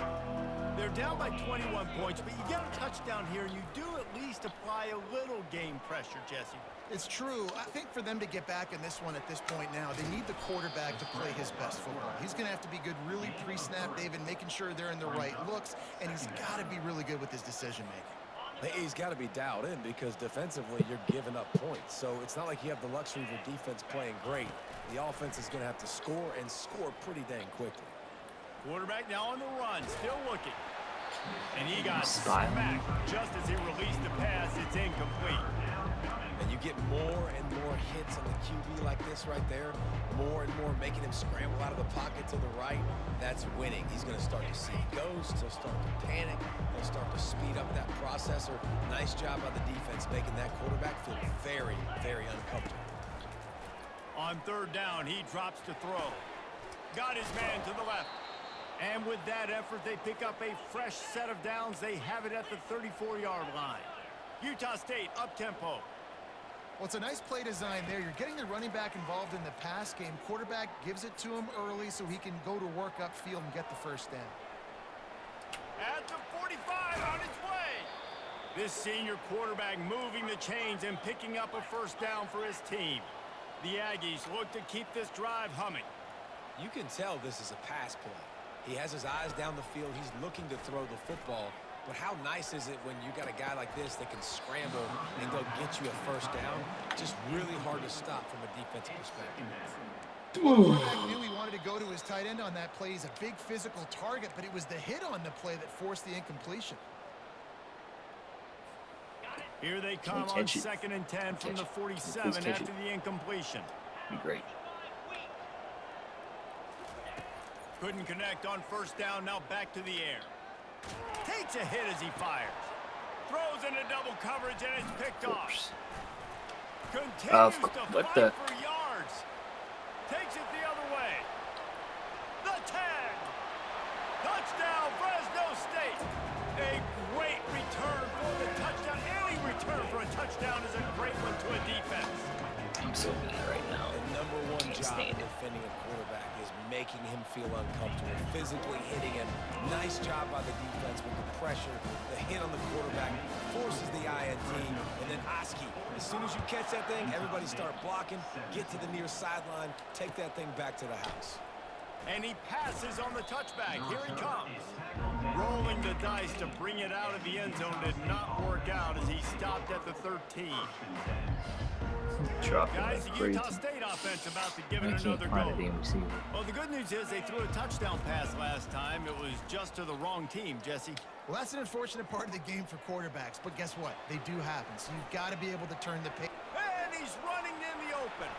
They're down by 21 points, but you get a touchdown here, and you do at least apply a little game pressure, Jesse. It's true. I think for them to get back in this one at this point now, they need the quarterback to play his best football. He's going to have to be good really pre-snap, David, making sure they're in the right looks, and he's got to be really good with his decision-making. He's got to be dialed in because defensively you're giving up points. So it's not like you have the luxury of your defense playing great. The offense is going to have to score and score pretty dang quickly. Quarterback now on the run, still looking. And he got smacked just as he released the pass. It's incomplete. And you get more and more hits on the QB like this right there. More and more making him scramble out of the pocket to the right. That's winning. He's going to start to see ghosts. He'll start to panic. He'll start to speed up that processor. Nice job by the defense making that quarterback feel very, very uncomfortable. On third down, he drops to throw. Got his man to the left. And with that effort, they pick up a fresh set of downs. They have it at the 34-yard line. Utah State up-tempo. Well, it's a nice play design there. You're getting the running back involved in the pass game. Quarterback gives it to him early so he can go to work upfield and get the first down. At the 45, on its way. This senior quarterback moving the chains and picking up a first down for his team. The Aggies look to keep this drive humming. You can tell this is a pass play. He has his eyes down the field. He's looking to throw the football. But how nice is it when you got a guy like this that can scramble and go get you a first down? Just really hard to stop from a defensive perspective. Quarterback knew he wanted to go to his tight end on that play. He's a big physical target, but it was the hit on the play that forced the incompletion. Here they come on 2nd and 10 from the 47 after the incompletion. Be great. Couldn't connect on first down, now back to the air. Takes a hit as he fires. Throws into double coverage and it's picked off. Continues to fight for yards. Takes it the other way. The 10. Touchdown, Fresno State. A great return for the touchdown. Any return for a touchdown is a great one to a defense. I'm so mad right now. The #1 job of defending a quarterback is making him feel uncomfortable, physically hitting him. Nice job by the defense with the pressure. The hit on the quarterback forces the INT. And then Oski, as soon as you catch that thing, everybody start blocking, get to the near sideline, take that thing back to the house. And he passes on the touchback. Here he comes. Rolling the dice to bring it out of the end zone did not work out as he stopped at the 13. Guys, the Utah State offense about to give it another go. Well, the good news is they threw a touchdown pass last time. It was just to the wrong team, Jesse. Well, that's an unfortunate part of the game for quarterbacks, but guess what? They do happen, so you've got to be able to turn the page. And he's running in the open.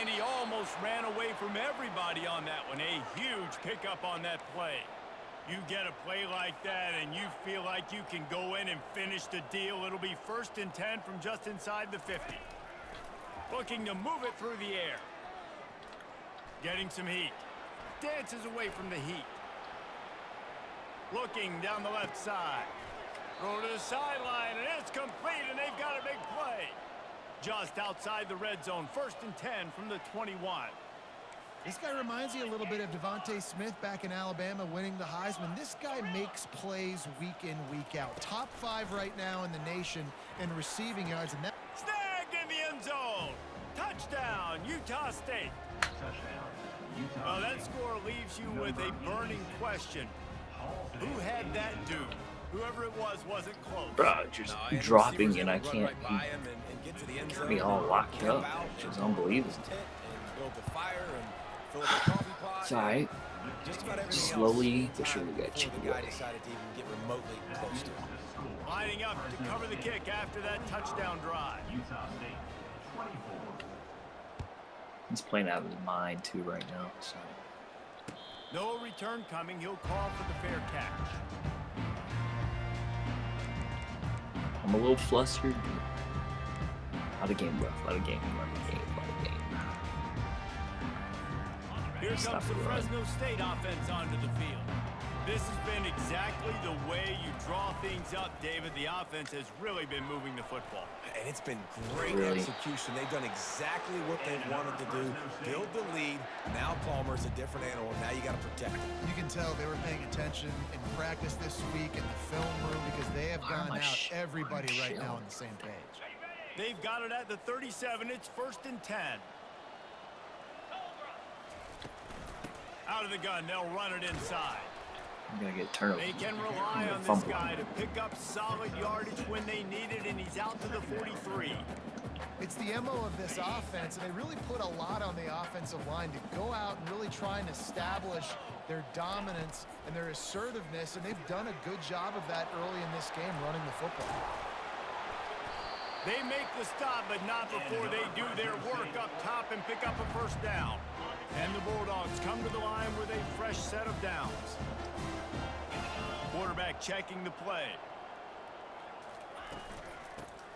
And he almost ran away from everybody on that one. A huge pickup on that play. You get a play like that and you feel like you can go in and finish the deal. It'll be 1st and 10 from just inside the 50. Looking to move it through the air. Getting some heat. Dances away from the heat. Looking down the left side. Throw to the sideline and it's complete and they've got a big play. Just outside the red zone. 1st and 10 from the 21. This guy reminds you a little bit of Devontae Smith back in Alabama winning the Heisman. This guy makes plays week in, week out. Top 5 right now in the nation in receiving yards. And that Snag in the end zone. Touchdown, Utah State. Well, that score leaves you with a burning question. Who had that dude? Whoever it was wasn't close. Bro, just dropping and I can't get me all locked up. Which is unbelievable. It's alright. Slowly but surely got chipped away. Lining up to cover the kick after that touchdown drive. He's playing out of his mind too right now. So. No return coming. He'll call for the fair catch. I'm a little flustered. But out of game, rough. Out of game. Out of game. Out of game. Here comes the Fresno State offense onto the field. This has been exactly the way you draw things up, David. The offense has really been moving the football. And it's been great execution. They've done exactly what they wanted to do. Build the lead. Now Palmer's a different animal. Now you got to protect him. you can tell they were paying attention in practice this week in the film room because they have gone out everybody right now on the same page. They've got it at the 37. It's 1st and 10. Out of the gun, they'll run it inside. I'm gonna get turnovers. They can rely on this guy to pick up solid yardage when they need it, and he's out to the 43. It's the MO of this offense, and they really put a lot on the offensive line to go out and really try and establish their dominance and their assertiveness, and they've done a good job of that early in this game running the football. They make the stop, but not before they do their work up top and pick up a 1st down. And the Bulldogs come to the line with a fresh set of downs. Quarterback checking the play.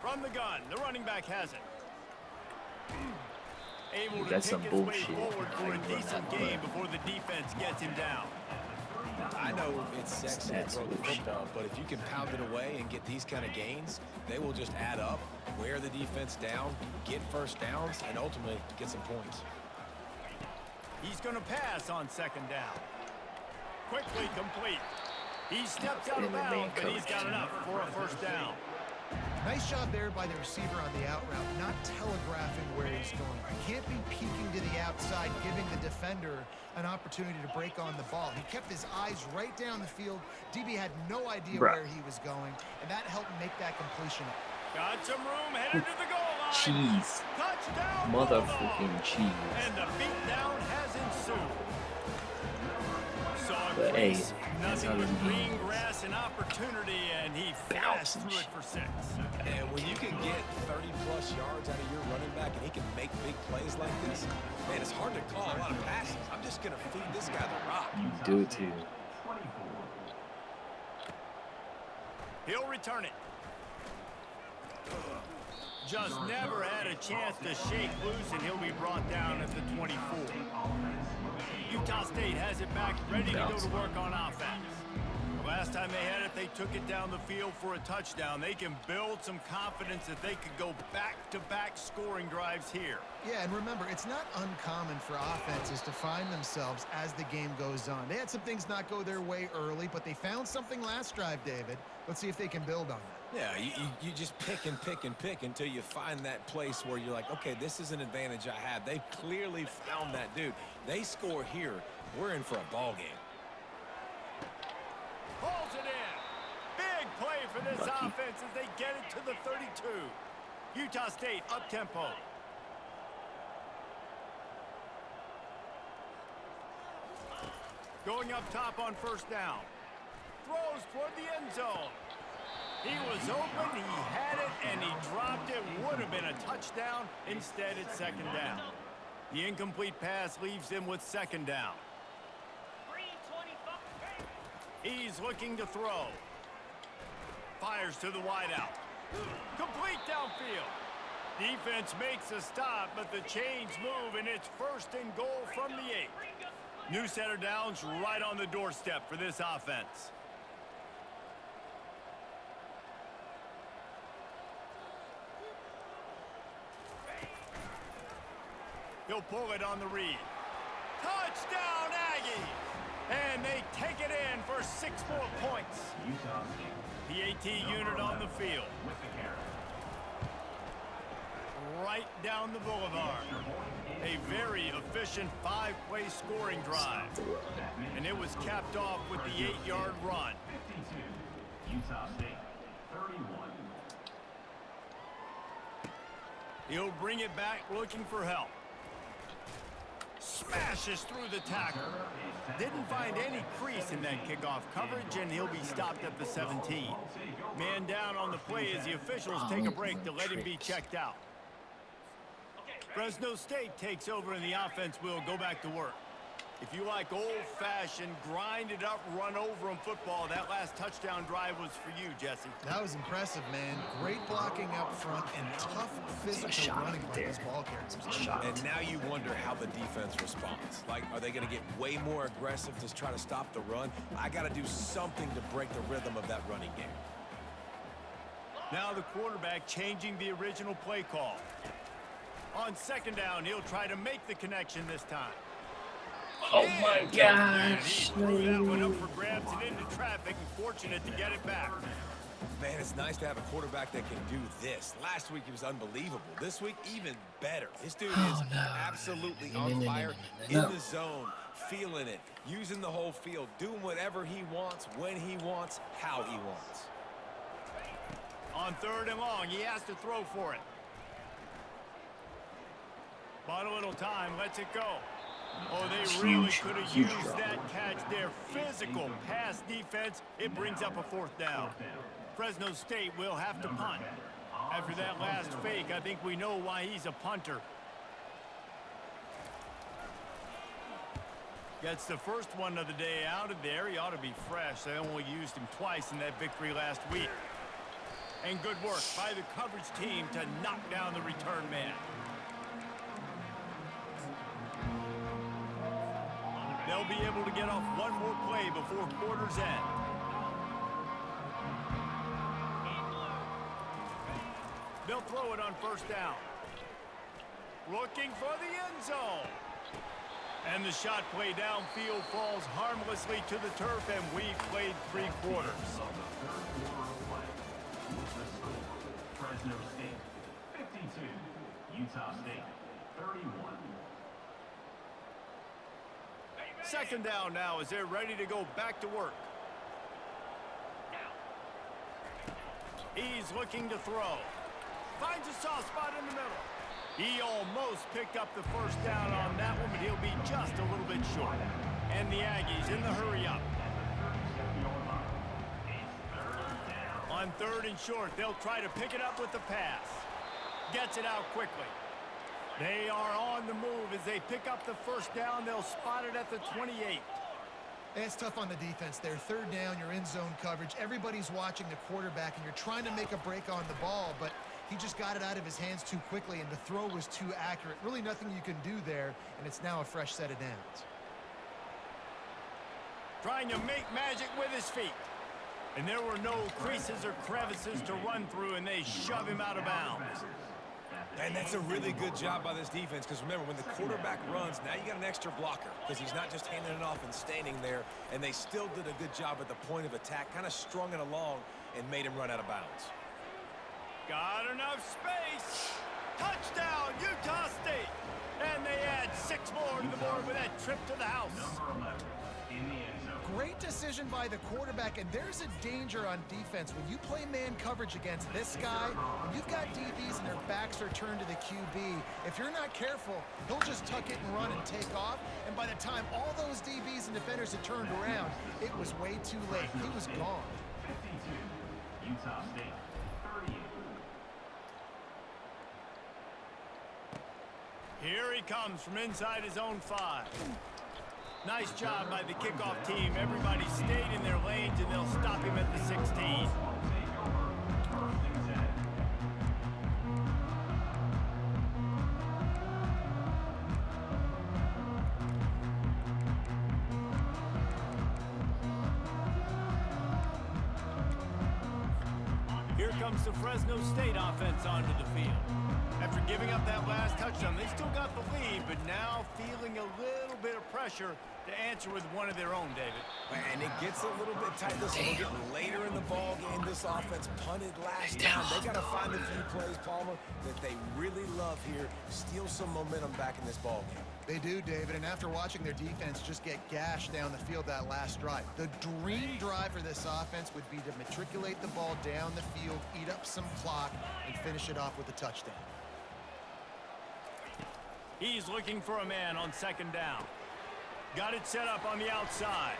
From the gun, the running back has it. Able to That's take some his way bullshit. forward for a decent gain before the defense gets him down. I know it's sexy to throw the football, but if you can pound it away and get these kind of gains, they will just add up, wear the defense down, get 1st downs, and ultimately get some points. He's going to pass on 2nd down. Quickly complete. He steps out of bounds, but he's got enough for a 1st down. Nice job there by the receiver on the out route, not telegraphing where he's going. You can't be peeking to the outside, giving the defender an opportunity to break on the ball. He kept his eyes right down the field. DB had no idea where he was going, and that helped make that completion. Got some room, headed to the goal line. Cheese. Touchdown, Motherfucking cheese. And the beatdown has ensued. Saw But hey, Grease, nothing but green grass and opportunity, and he flashed through it for 6. And when you can get 30-plus yards out of your running back and he can make big plays like this, man, it's hard to call a lot of passes. I'm just going to feed this guy the rock. You do it too. He'll return it. Just never had a chance to shake loose, and he'll be brought down at the 24. Utah State has it back, ready to go to work on offense. The last time they had it, they took it down the field for a touchdown. They can build some confidence that they could go back-to-back scoring drives here. Yeah, and remember, it's not uncommon for offenses to find themselves as the game goes on. They had some things not go their way early, but they found something last drive, David. Let's see if they can build on that. Yeah, you just pick and pick and pick until you find that place where you're like, okay, this is an advantage I have. They clearly found that dude. They score here, we're in for a ball game. Pulls it in. Big play for this offense as they get it to the 32. Utah State up-tempo. Going up top on 1st down. Throws toward the end zone. He was open, he had it, and he dropped it. Would have been a touchdown. Instead, it's 2nd down. The incomplete pass leaves him with 2nd down. He's looking to throw. Fires to the wideout. Complete downfield. Defense makes a stop, but the chains move, and it's 1st and goal from the 8. New set of downs right on the doorstep for this offense. He'll pull it on the read. Touchdown, Aggies! And they take it in for 6 more points. PAT unit on the field. Right down the boulevard. A very efficient 5-play scoring drive. And it was capped off with the 8-yard run. Utah State, 31. He'll bring it back looking for help. Smashes through the tackle. Didn't find any crease in that kickoff coverage, and he'll be stopped at the 17. Man down on the play as the officials take a break to let him be checked out. Fresno State takes over and the offense will go back to work. If you like old-fashioned, grind-it-up, run-over-'em football, that last touchdown drive was for you, Jesse. That was impressive, man. Great blocking up front and tough physical running by these ball carriers. And now you wonder how the defense responds. Like, are they going to get way more aggressive to try to stop the run? I got to do something to break the rhythm of that running game. Now the quarterback changing the original play call. On 2nd down, he'll try to make the connection this time. Oh my gosh. He threw that one up for grabs and into traffic, and fortunate to get it back. Man, it's nice to have a quarterback that can do this. Last week, he was unbelievable. This week, even better. This dude is absolutely on fire, in the zone, feeling it, using the whole field, doing whatever he wants, when he wants, how he wants. On 3rd and long, he has to throw for it. Bought a little time, lets it go. Oh, they really could have used that catch. Their physical pass defense, it brings up a 4th down. Fresno State will have to punt. After that last fake, I think we know why he's a punter. Gets the first one of the day out of there. He ought to be fresh. They only used him twice in that victory last week. And good work by the coverage team to knock down the return man. They'll be able to get off one more play before quarter's end. They'll throw it on 1st down. Looking for the end zone. And the shot play downfield falls harmlessly to the turf, and we've played 3 quarters. Fresno State, 52. Utah State, 31. 2nd down now as they're ready to go back to work. He's looking to throw. Finds a soft spot in the middle. He almost picked up the 1st down on that one, but he'll be just a little bit short. And the Aggies in the hurry up. On 3rd and short, they'll try to pick it up with the pass. Gets it out quickly. They are on the move as they pick up the 1st down. They'll spot it at the 28. It's tough on the defense there. 3rd down, you're in zone coverage. Everybody's watching the quarterback, and you're trying to make a break on the ball, but he just got it out of his hands too quickly, and the throw was too accurate. Really nothing you can do there, and it's now a fresh set of downs. Trying to make magic with his feet. And there were no creases or crevices to run through, and they shove him out of bounds. And that's a really good job by this defense, because remember, when the quarterback runs, now you got an extra blocker, because he's not just handing it off and standing there, and they still did a good job at the point of attack, kind of strung it along and made him run out of bounds. Got enough space. Touchdown, Utah State. And they add 6 more to the board with that trip to the house. Great decision by the quarterback, and there's a danger on defense. When you play man coverage against this guy, when you've got DBs and their backs are turned to the QB, if you're not careful, he'll just tuck it and run and take off, and by the time all those DBs and defenders had turned around, it was way too late. He was gone. 52, Utah State, 38. Here he comes from inside his own 5. Nice job by the kickoff team. Everybody stayed in their lanes, and they'll stop him at the 16. comes the Fresno State offense onto the field. After giving up that last touchdown, they still got the lead, but now feeling a little bit of pressure to answer with one of their own, David. And it gets a little bit tight. Listen, we're getting later in the ball game. This offense punted last time. They got to find a few plays, Palmer, that they really love here. Steal some momentum back in this ball game. They do, David, and after watching their defense just get gashed down the field that last drive, the dream drive for this offense would be to matriculate the ball down the field, eat up some clock, and finish it off with a touchdown. He's looking for a man on second down. Got it set up on the outside.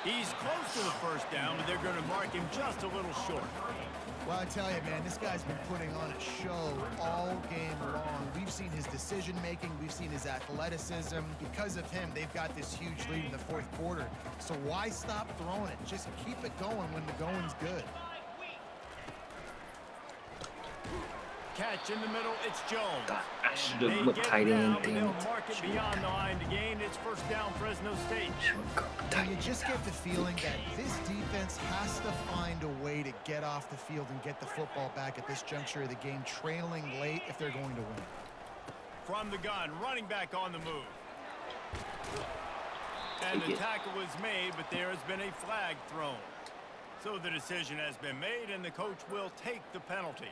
He's close to the first down, but they're going to mark him just a little short. Well, I tell you, man, this guy's been putting on a show all game long. We've seen his decision-making. We've seen his athleticism. Because of him, they've got this huge lead in the fourth quarter. So why stop throwing it? Just keep it going when the going's good. Catch in the middle, it's Jones. I should have went tight end. They'll mark it beyond the line to gain. It's first down, Fresno State. And you just get the feeling that this defense has to find a way to get off the field and get the football back at this juncture of the game, trailing late if they're going to win. From the gun, running back on the move. And the tackle was made, but there has been a flag thrown. So the decision has been made, and the coach will take the penalty.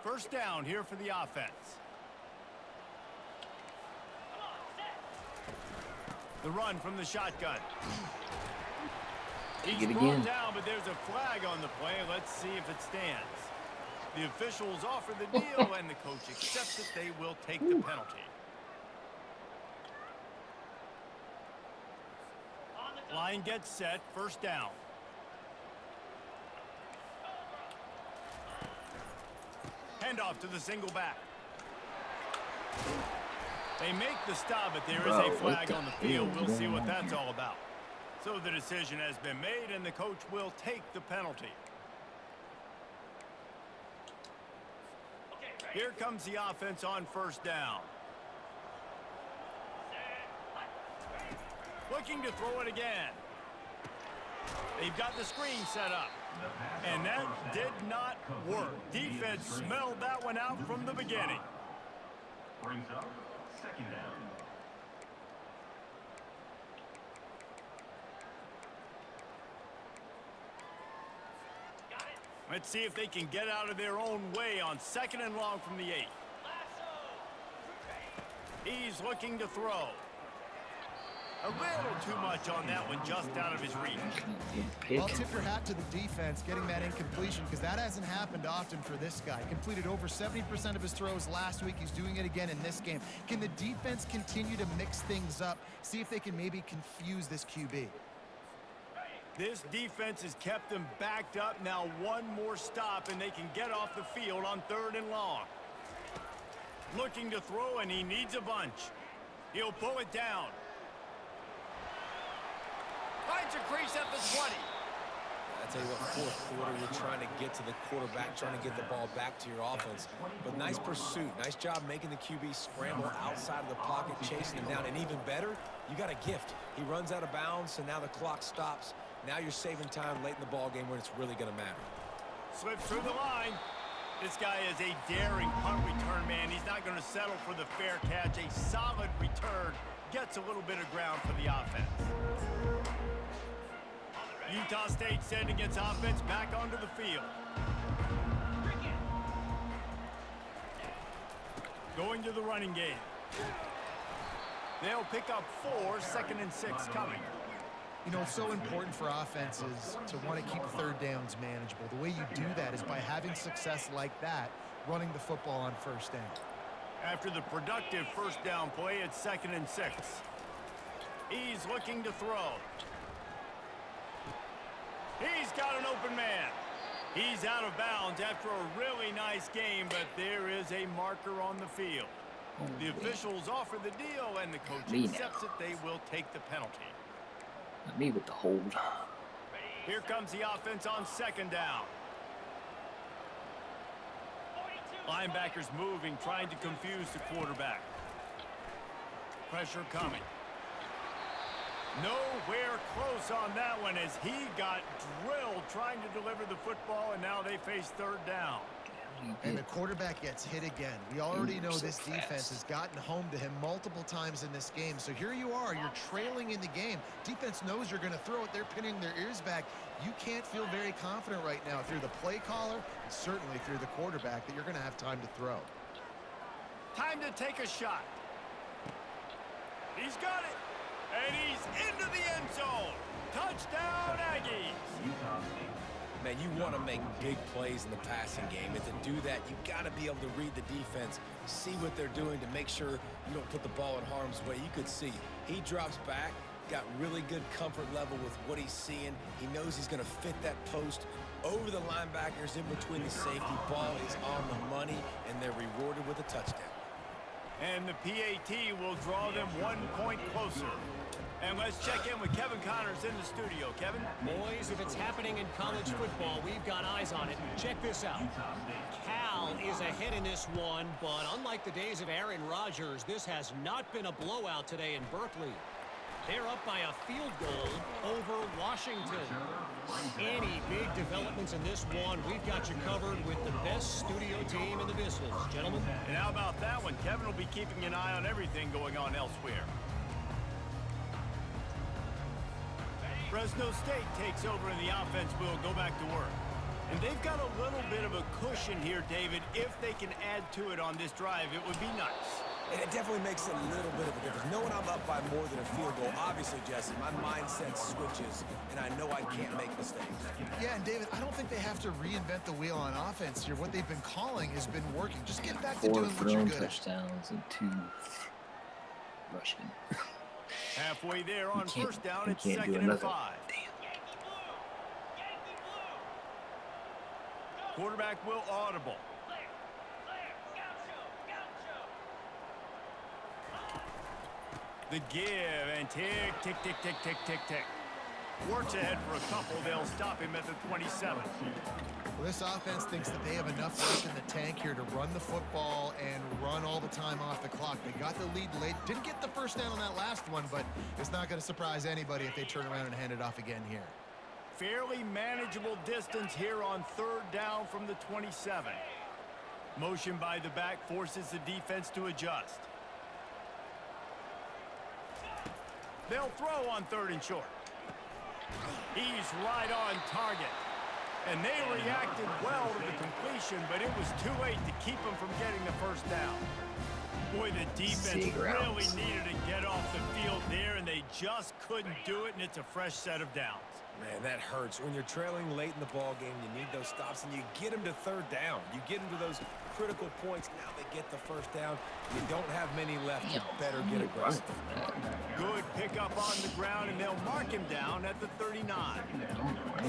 First down here for the offense. The run from the shotgun. He's brought down, but there's a flag on the play. Let's see if it stands. The officials offer the deal, and the coach accepts it. They will take the penalty. Line gets set. First down. Handoff to the single back. They make the stop, but there is a flag on the field. We'll see what that's all about. So the decision has been made, and the coach will take the penalty. Here comes the offense on first down. Looking to throw it again. They've got the screen set up. And that did not work. Defense smelled that one out from the beginning. Brings up second down. Let's see if they can get out of their own way on second and long from the 8. He's looking to throw. A little too much on that one, just out of his reach. Well, tip your hat to the defense getting that incompletion, because that hasn't happened often for this guy. Completed over 70% of his throws last week. He's doing it again in this game. Can the defense continue to mix things up, see if they can maybe confuse this QB? This defense has kept them backed up. Now one more stop, and they can get off the field on third and long. Looking to throw, and he needs a bunch. He'll pull it down. Finds a crease at the 20. I tell you what, fourth quarter, you're trying to get to the quarterback, trying to get the ball back to your offense. But nice pursuit. Nice job making the QB scramble outside of the pocket, chasing him down. And even better, you got a gift. He runs out of bounds, and now the clock stops. Now you're saving time late in the ball game when it's really going to matter. Slips through the line. This guy is a daring punt return man. He's not going to settle for the fair catch. A solid return. Gets a little bit of ground for the offense. Utah State sending its offense back onto the field. Going to the running game. They'll pick up 4, second and 6 coming. You know, it's so important for offenses to want to keep third downs manageable. The way you do that is by having success like that, running the football on first down. After the productive first down play, it's second and 6. He's looking to throw. He's got an open man. He's out of bounds after a really nice game, but there is a marker on the field. The officials offer the deal, and the coach accepts it. They will take the penalty. Not me with the hold. Here comes the offense on second down. Linebackers moving, trying to confuse the quarterback. Pressure coming. Nowhere close on that one as he got drilled trying to deliver the football, and now they face third down. And the quarterback gets hit again. We already know this defense has gotten home to him multiple times in this game. So here you are, you're trailing in the game. Defense knows you're going to throw it. They're pinning their ears back. You can't feel very confident right now if you're the play caller, and certainly if you're the quarterback, that you're going to have time to throw. Time to take a shot. He's got it. And he's into the end zone. Touchdown, Aggies. Man, you want to make big plays in the passing game, and to do that, you got to be able to read the defense, see what they're doing to make sure you don't put the ball in harm's way. You could see he drops back, got really good comfort level with what he's seeing. He knows he's going to fit that post over the linebackers in between the safety. Ball is on the money, and they're rewarded with a touchdown. And the PAT will draw them 1 point closer. And let's check in with Kevin Connors in the studio. Kevin? Boys, if it's happening in college football, we've got eyes on it. Check this out. Cal is ahead in this one, but unlike the days of Aaron Rodgers, this has not been a blowout today in Berkeley. They're up by a field goal over Washington. Any big developments in this one, we've got you covered with the best studio team in the business. Gentlemen? And how about that one? Kevin will be keeping an eye on everything going on elsewhere. Fresno State takes over and the offense will go back to work. And they've got a little bit of a cushion here, David. If they can add to it on this drive, it would be nice. And it definitely makes a little bit of a difference. Knowing I'm up by more than a field goal, obviously, Jesse, my mindset switches, and I know I can't make mistakes. Yeah, and David, I don't think they have to reinvent the wheel on offense here. What they've been calling has been working. Just get back to 4 doing what you're thrown good at. touchdowns and 2 rushing. Halfway there on first down, it's do 2nd and another. 5. Damn. Quarterback will audible. The give and tick, tick, tick, tick, tick, tick, tick. Works ahead for a couple. They'll stop him at the 27. Well, this offense thinks that they have enough left in the tank here to run the football and run all the time off the clock. They got the lead late. Didn't get the first down on that last one, but it's not going to surprise anybody if they turn around and hand it off again here. Fairly manageable distance here on 3rd down from the 27. Motion by the back forces the defense to adjust. They'll throw on 3rd and short. He's right on target. And they reacted well to the completion, but it was too late to keep him from getting the first down. Boy, the defense really needed to get off the field there, and they just couldn't do it, and it's a fresh set of downs. Man, that hurts. When you're trailing late in the ball game, you need those stops, and you get them to 3rd down. You get them to those critical points. Now they get the first down. You don't have many left. You better get aggressive. Good pickup on the ground, and they'll mark him down at the 39.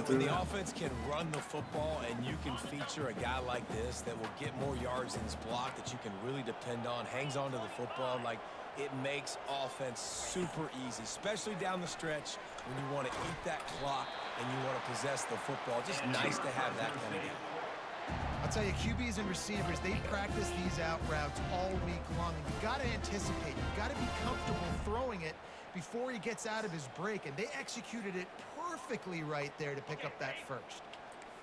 When the offense can run the football and you can feature a guy like this that will get more yards in his block that you can really depend on, hangs on to the football, like it makes offense super easy, especially down the stretch when you want to eat that clock and you want to possess the football. Just nice to have that kind of game. I'll tell you, QBs and receivers, they practice these out routes all week long. And you got to anticipate. You got to be comfortable throwing it before he gets out of his break. And they executed it perfectly right there to pick up that first.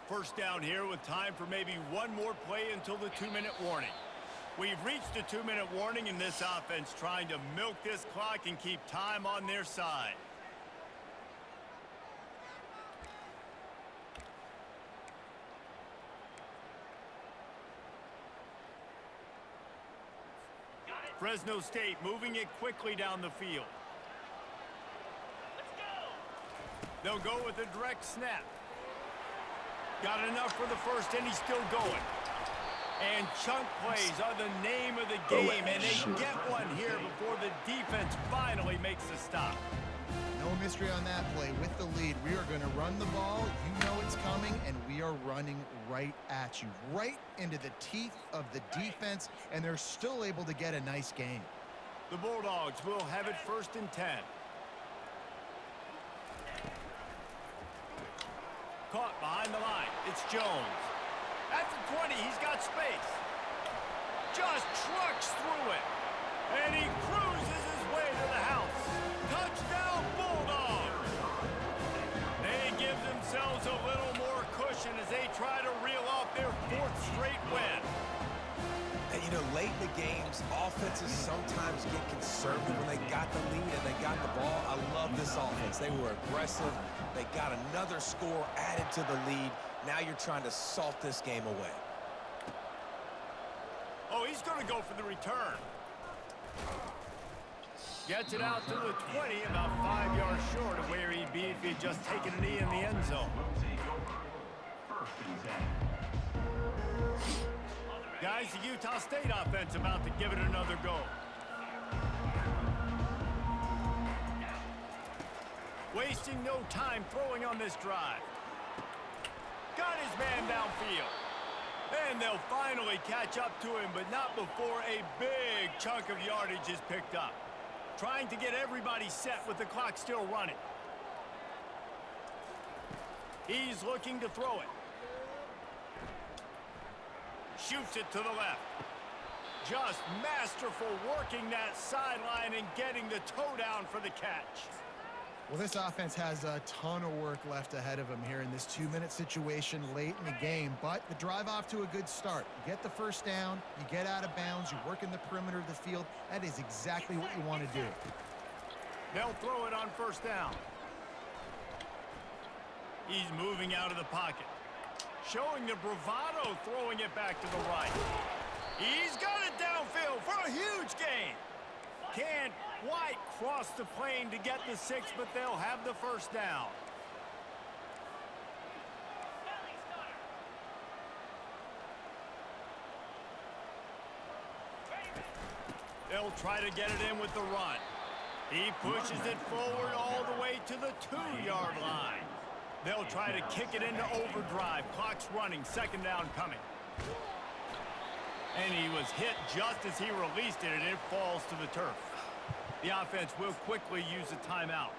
First down here with time for maybe one more play until the 2-minute warning. We've reached the 2-minute warning, and this offense trying to milk this clock and keep time on their side. Fresno State moving it quickly down the field. They'll go with a direct snap. Got enough for the first, and he's still going. And chunk plays are the name of the game, and they get one here before the defense finally makes the stop. No mystery on that play. With the lead, we are going to run the ball. You know it's coming, and we are running right at you, right into the teeth of the defense, and they're still able to get a nice game. The Bulldogs will have it 1st and 10. Caught behind the line. It's Jones. At the 20, he's got space. Just trucks through it. And he cruises his way to the house. Touchdown, Bulldogs! they try to reel off their 4th straight win. And, you know, late in the games, offenses sometimes get conservative when they got the lead and they got the ball. I love this offense. They were aggressive. They got another score added to the lead. Now you're trying to salt this game away. Oh, he's going to go for the return. Gets it out to the 20, about 5 yards short of where he'd be if he'd just taken a knee in the end zone. First and 10. Guys, the Utah State offense about to give it another go. Wasting no time throwing on this drive. Got his man downfield. And they'll finally catch up to him, but not before a big chunk of yardage is picked up. Trying to get everybody set with the clock still running. He's looking to throw it. Shoots it to the left. Just masterful working that sideline and getting the toe down for the catch. Well, this offense has a ton of work left ahead of them here in this 2-minute situation late in the game, but the drive off to a good start. You get the first down, you get out of bounds, you work in the perimeter of the field. That is exactly what you want to do. They'll throw it on first down. He's moving out of the pocket. Showing the bravado, throwing it back to the right. He's got it downfield for a huge gain. Can't quite cross the plane to get the 6, but they'll have the first down. They'll try to get it in with the run. He pushes it forward all the way to the 2-yard line. They'll try to kick it into overdrive. Clock's running, second down coming. And he was hit just as he released it, and it falls to the turf. The offense will quickly use a timeout.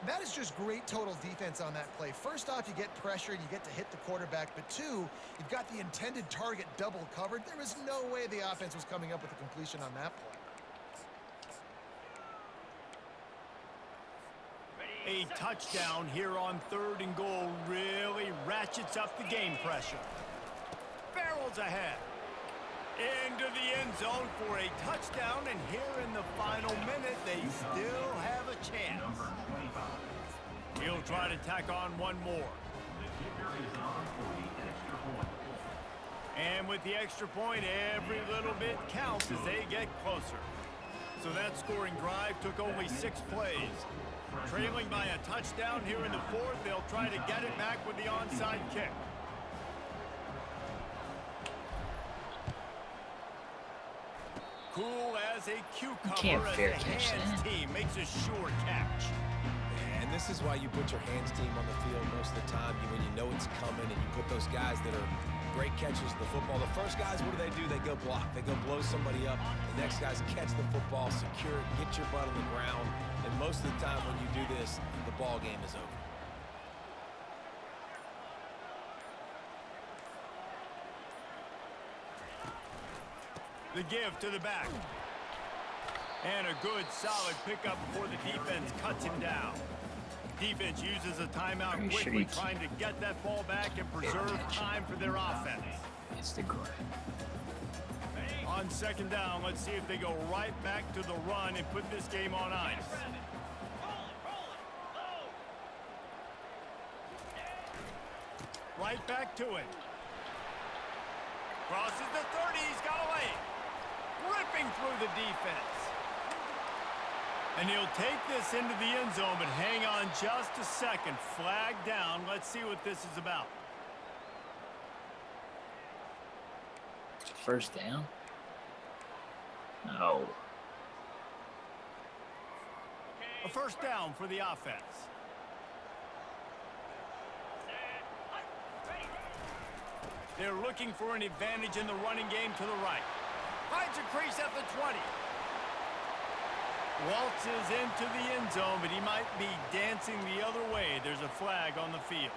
That is just great total defense on that play. First off, you get pressure and you get to hit the quarterback, but 2, you've got the intended target double covered. There is no way the offense was coming up with a completion on that play. A touchdown here on 3rd and goal really ratchets up the game pressure. Barrels ahead. Into the end zone for a touchdown, and here in the final minute, they still have a chance. He'll try to tack on one more. And with the extra point, every little bit counts as they get closer. So that scoring drive took only 6 plays. Trailing by a touchdown here in the 4th, they'll try to get it back with the onside kick. Cool as a cucumber as the hands team makes a sure catch. And this is why you put your hands team on the field most of the time when you know it's coming, and you put those guys that are great catchers of the football. The first guys, what do? They go block. They go blow somebody up. The next guys catch the football, secure it, get your butt on the ground. And most of the time when you do this, the ball game is over. The give to the back. And a good, solid pickup before the defense cuts him down. Defense uses a timeout quickly, trying to get that ball back and preserve time for their offense. It's the goal. On second down, let's see if they go right back to the run and put this game on ice. Right back to it. Crosses the 30, he's got away. Ripping through the defense. And he'll take this into the end zone, but hang on just a second. Flag down. Let's see what this is about. First down? No. A first down for the offense. They're looking for an advantage in the running game to the right. Finds a crease at the 20. Waltzes into the end zone, but he might be dancing the other way. There's a flag on the field.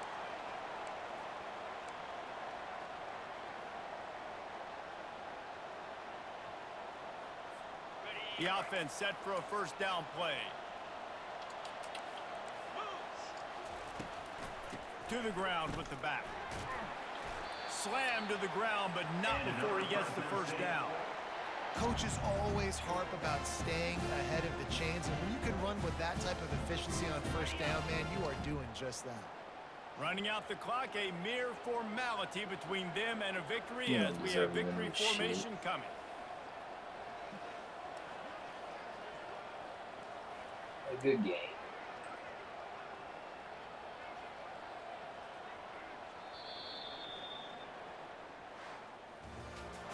The offense set for a first down play. To the ground with the back. Slam to the ground, but not before he gets the first down. Coaches always harp about staying ahead of the chains, and when you can run with that type of efficiency on first down, man, you are doing just that. Running out the clock, a mere formality between them and a victory Yeah, as we have deserving victory of shit. formation coming. A good game.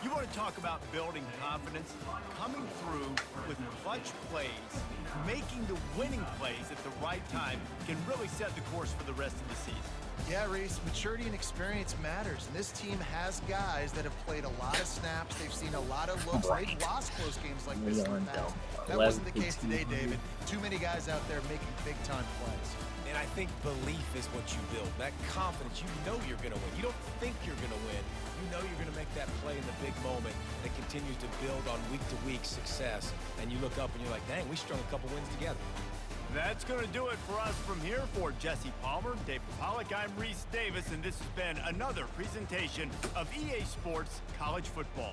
You want to talk about building confidence? Coming through with clutch plays, making the winning plays at the right time can really set the course for the rest of the season. Yeah, Reese, maturity and experience matters, and this team has guys that have played a lot of snaps. They've seen a lot of looks. They've lost close games like this in the past. That wasn't the case today, David. Too many guys out there making big-time plays. And I think belief is what you build. That confidence, you know you're going to win. You don't think you're going to win. You know you're going to make that play in the big moment that continues to build on week-to-week success. And you look up and you're like, dang, we strung a couple wins together. That's going to do it for us from here. For Jesse Palmer, David Pollack, I'm Reese Davis, and this has been another presentation of EA Sports College Football.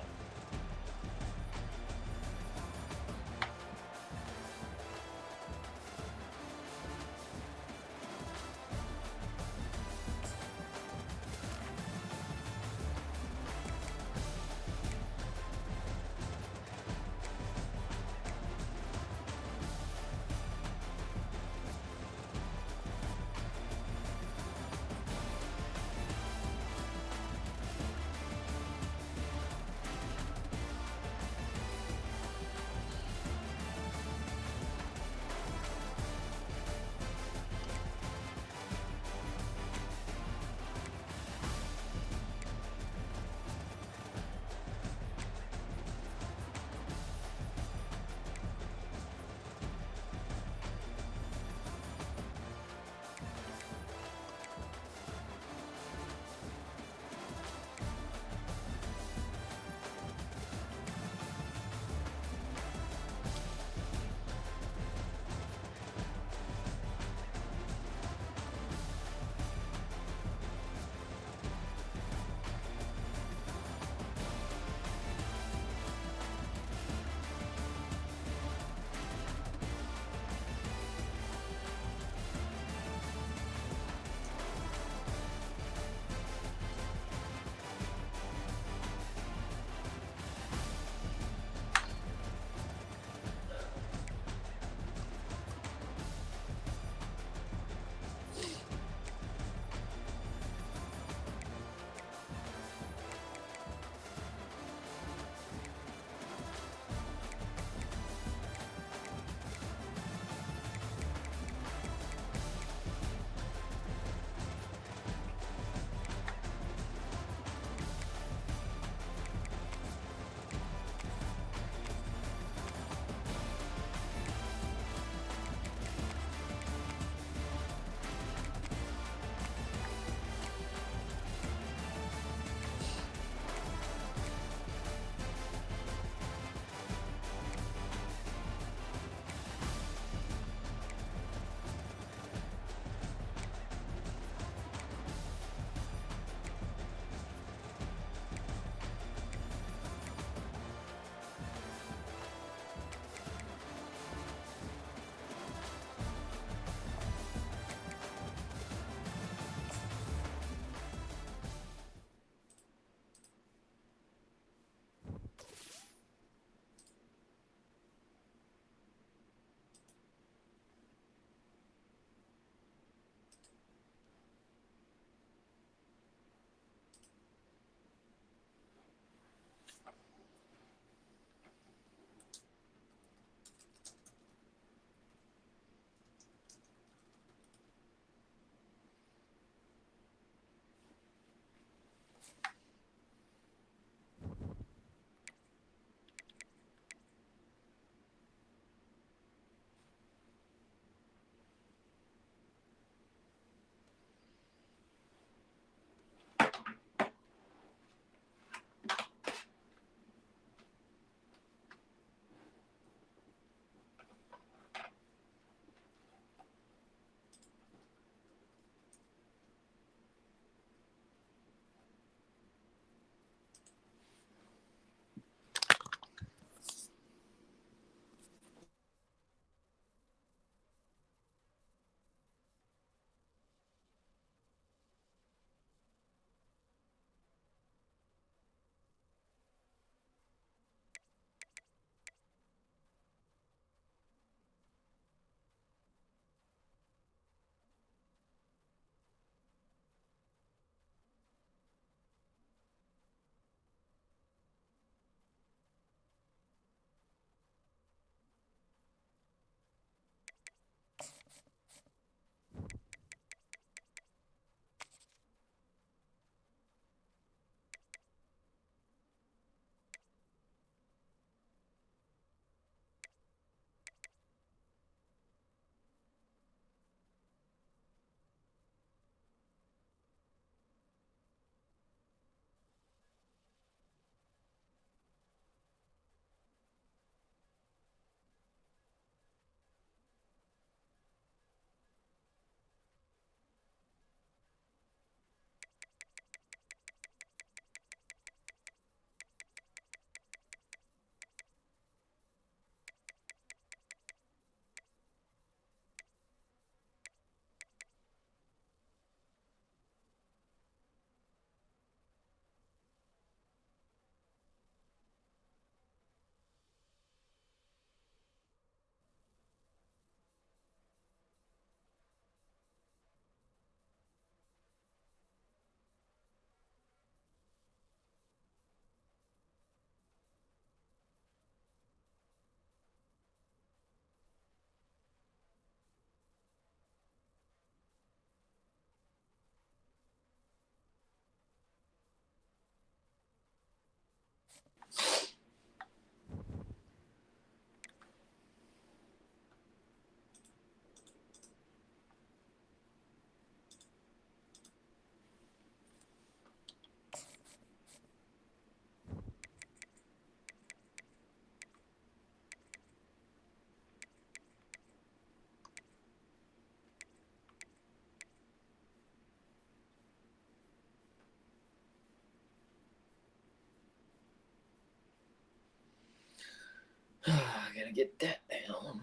I gotta get that down.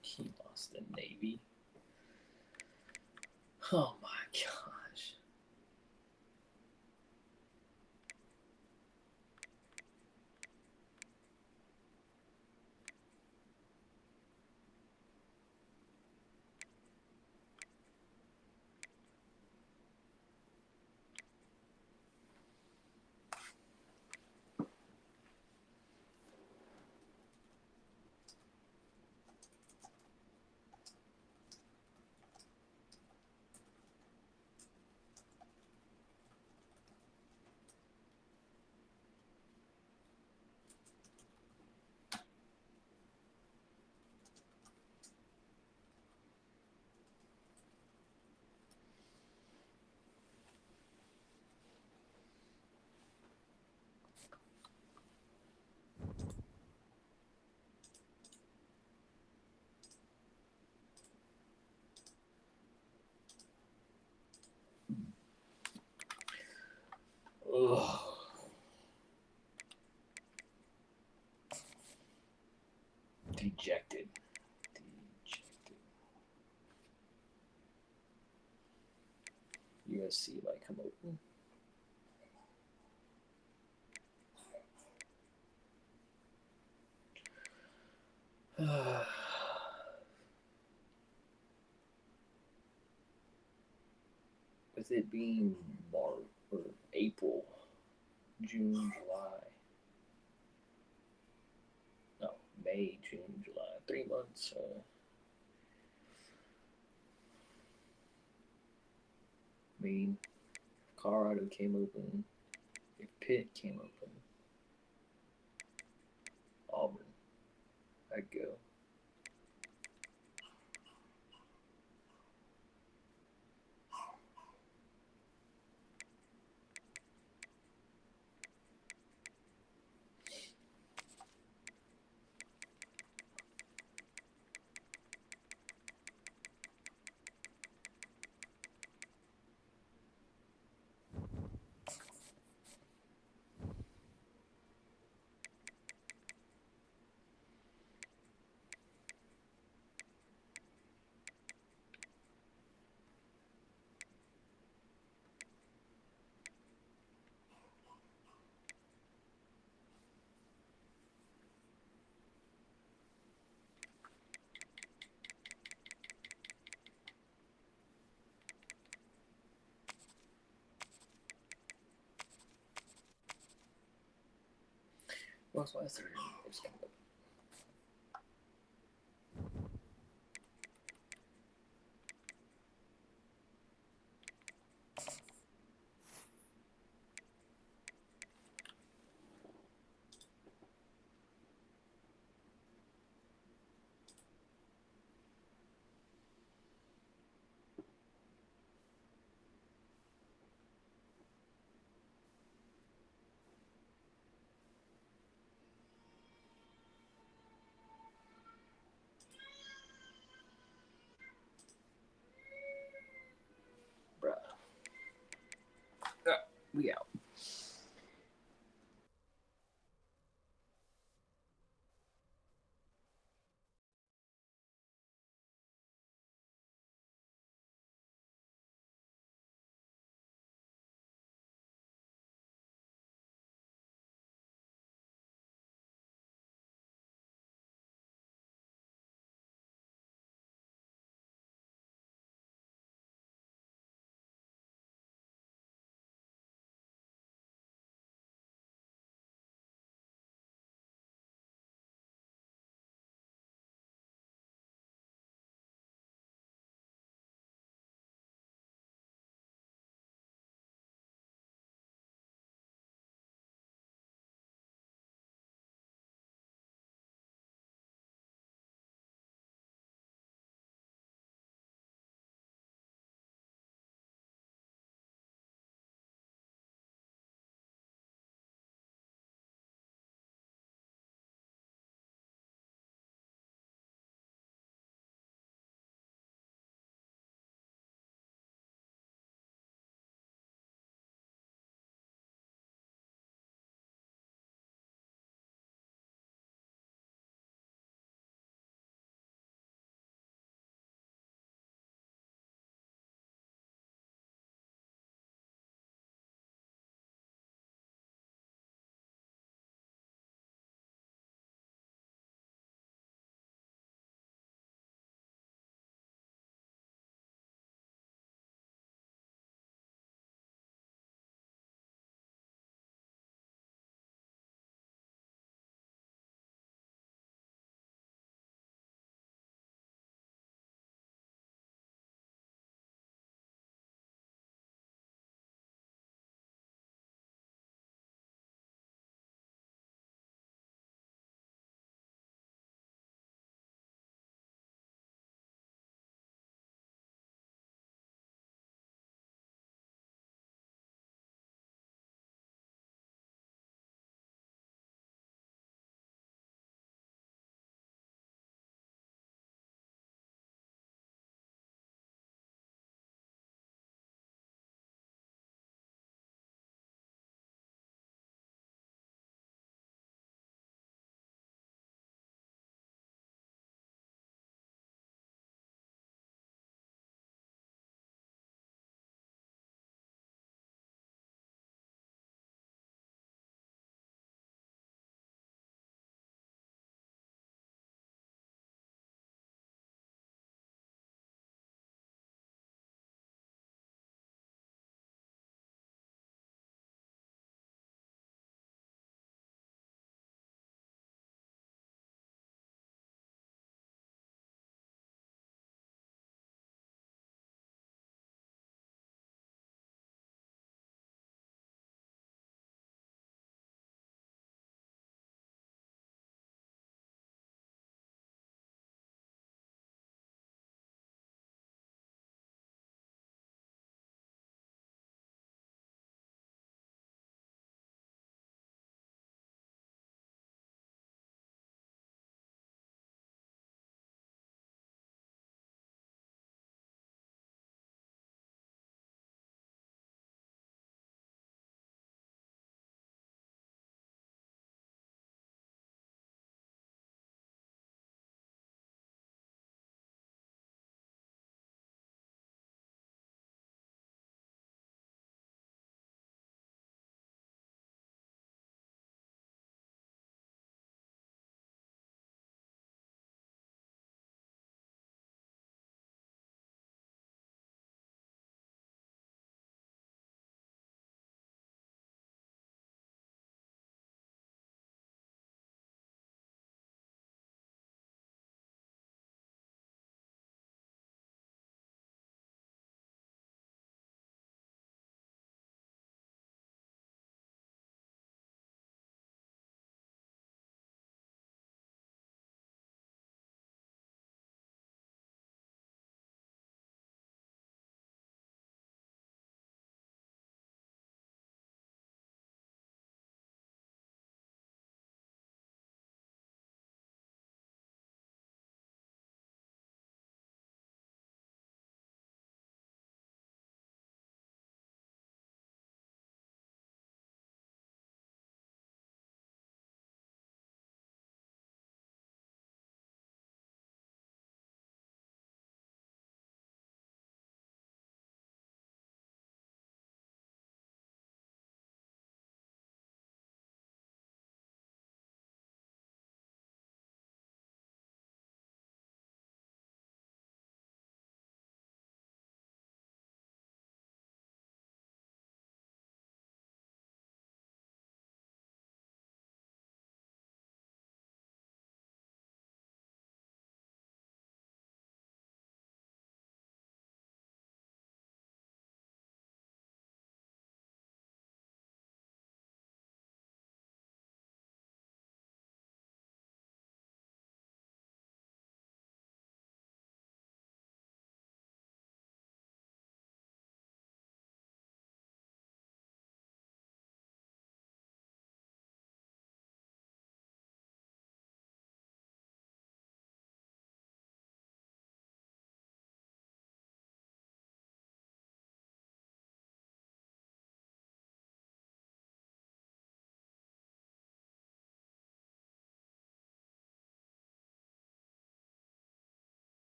He lost the Navy. Oh my gosh. Dejected. USC might come open. With it being March or April, June, July. No, May, June, July. 3 months. I mean, if Colorado came open, if Pitt came open, Auburn, I'd go. What's my third? Bruh. We out.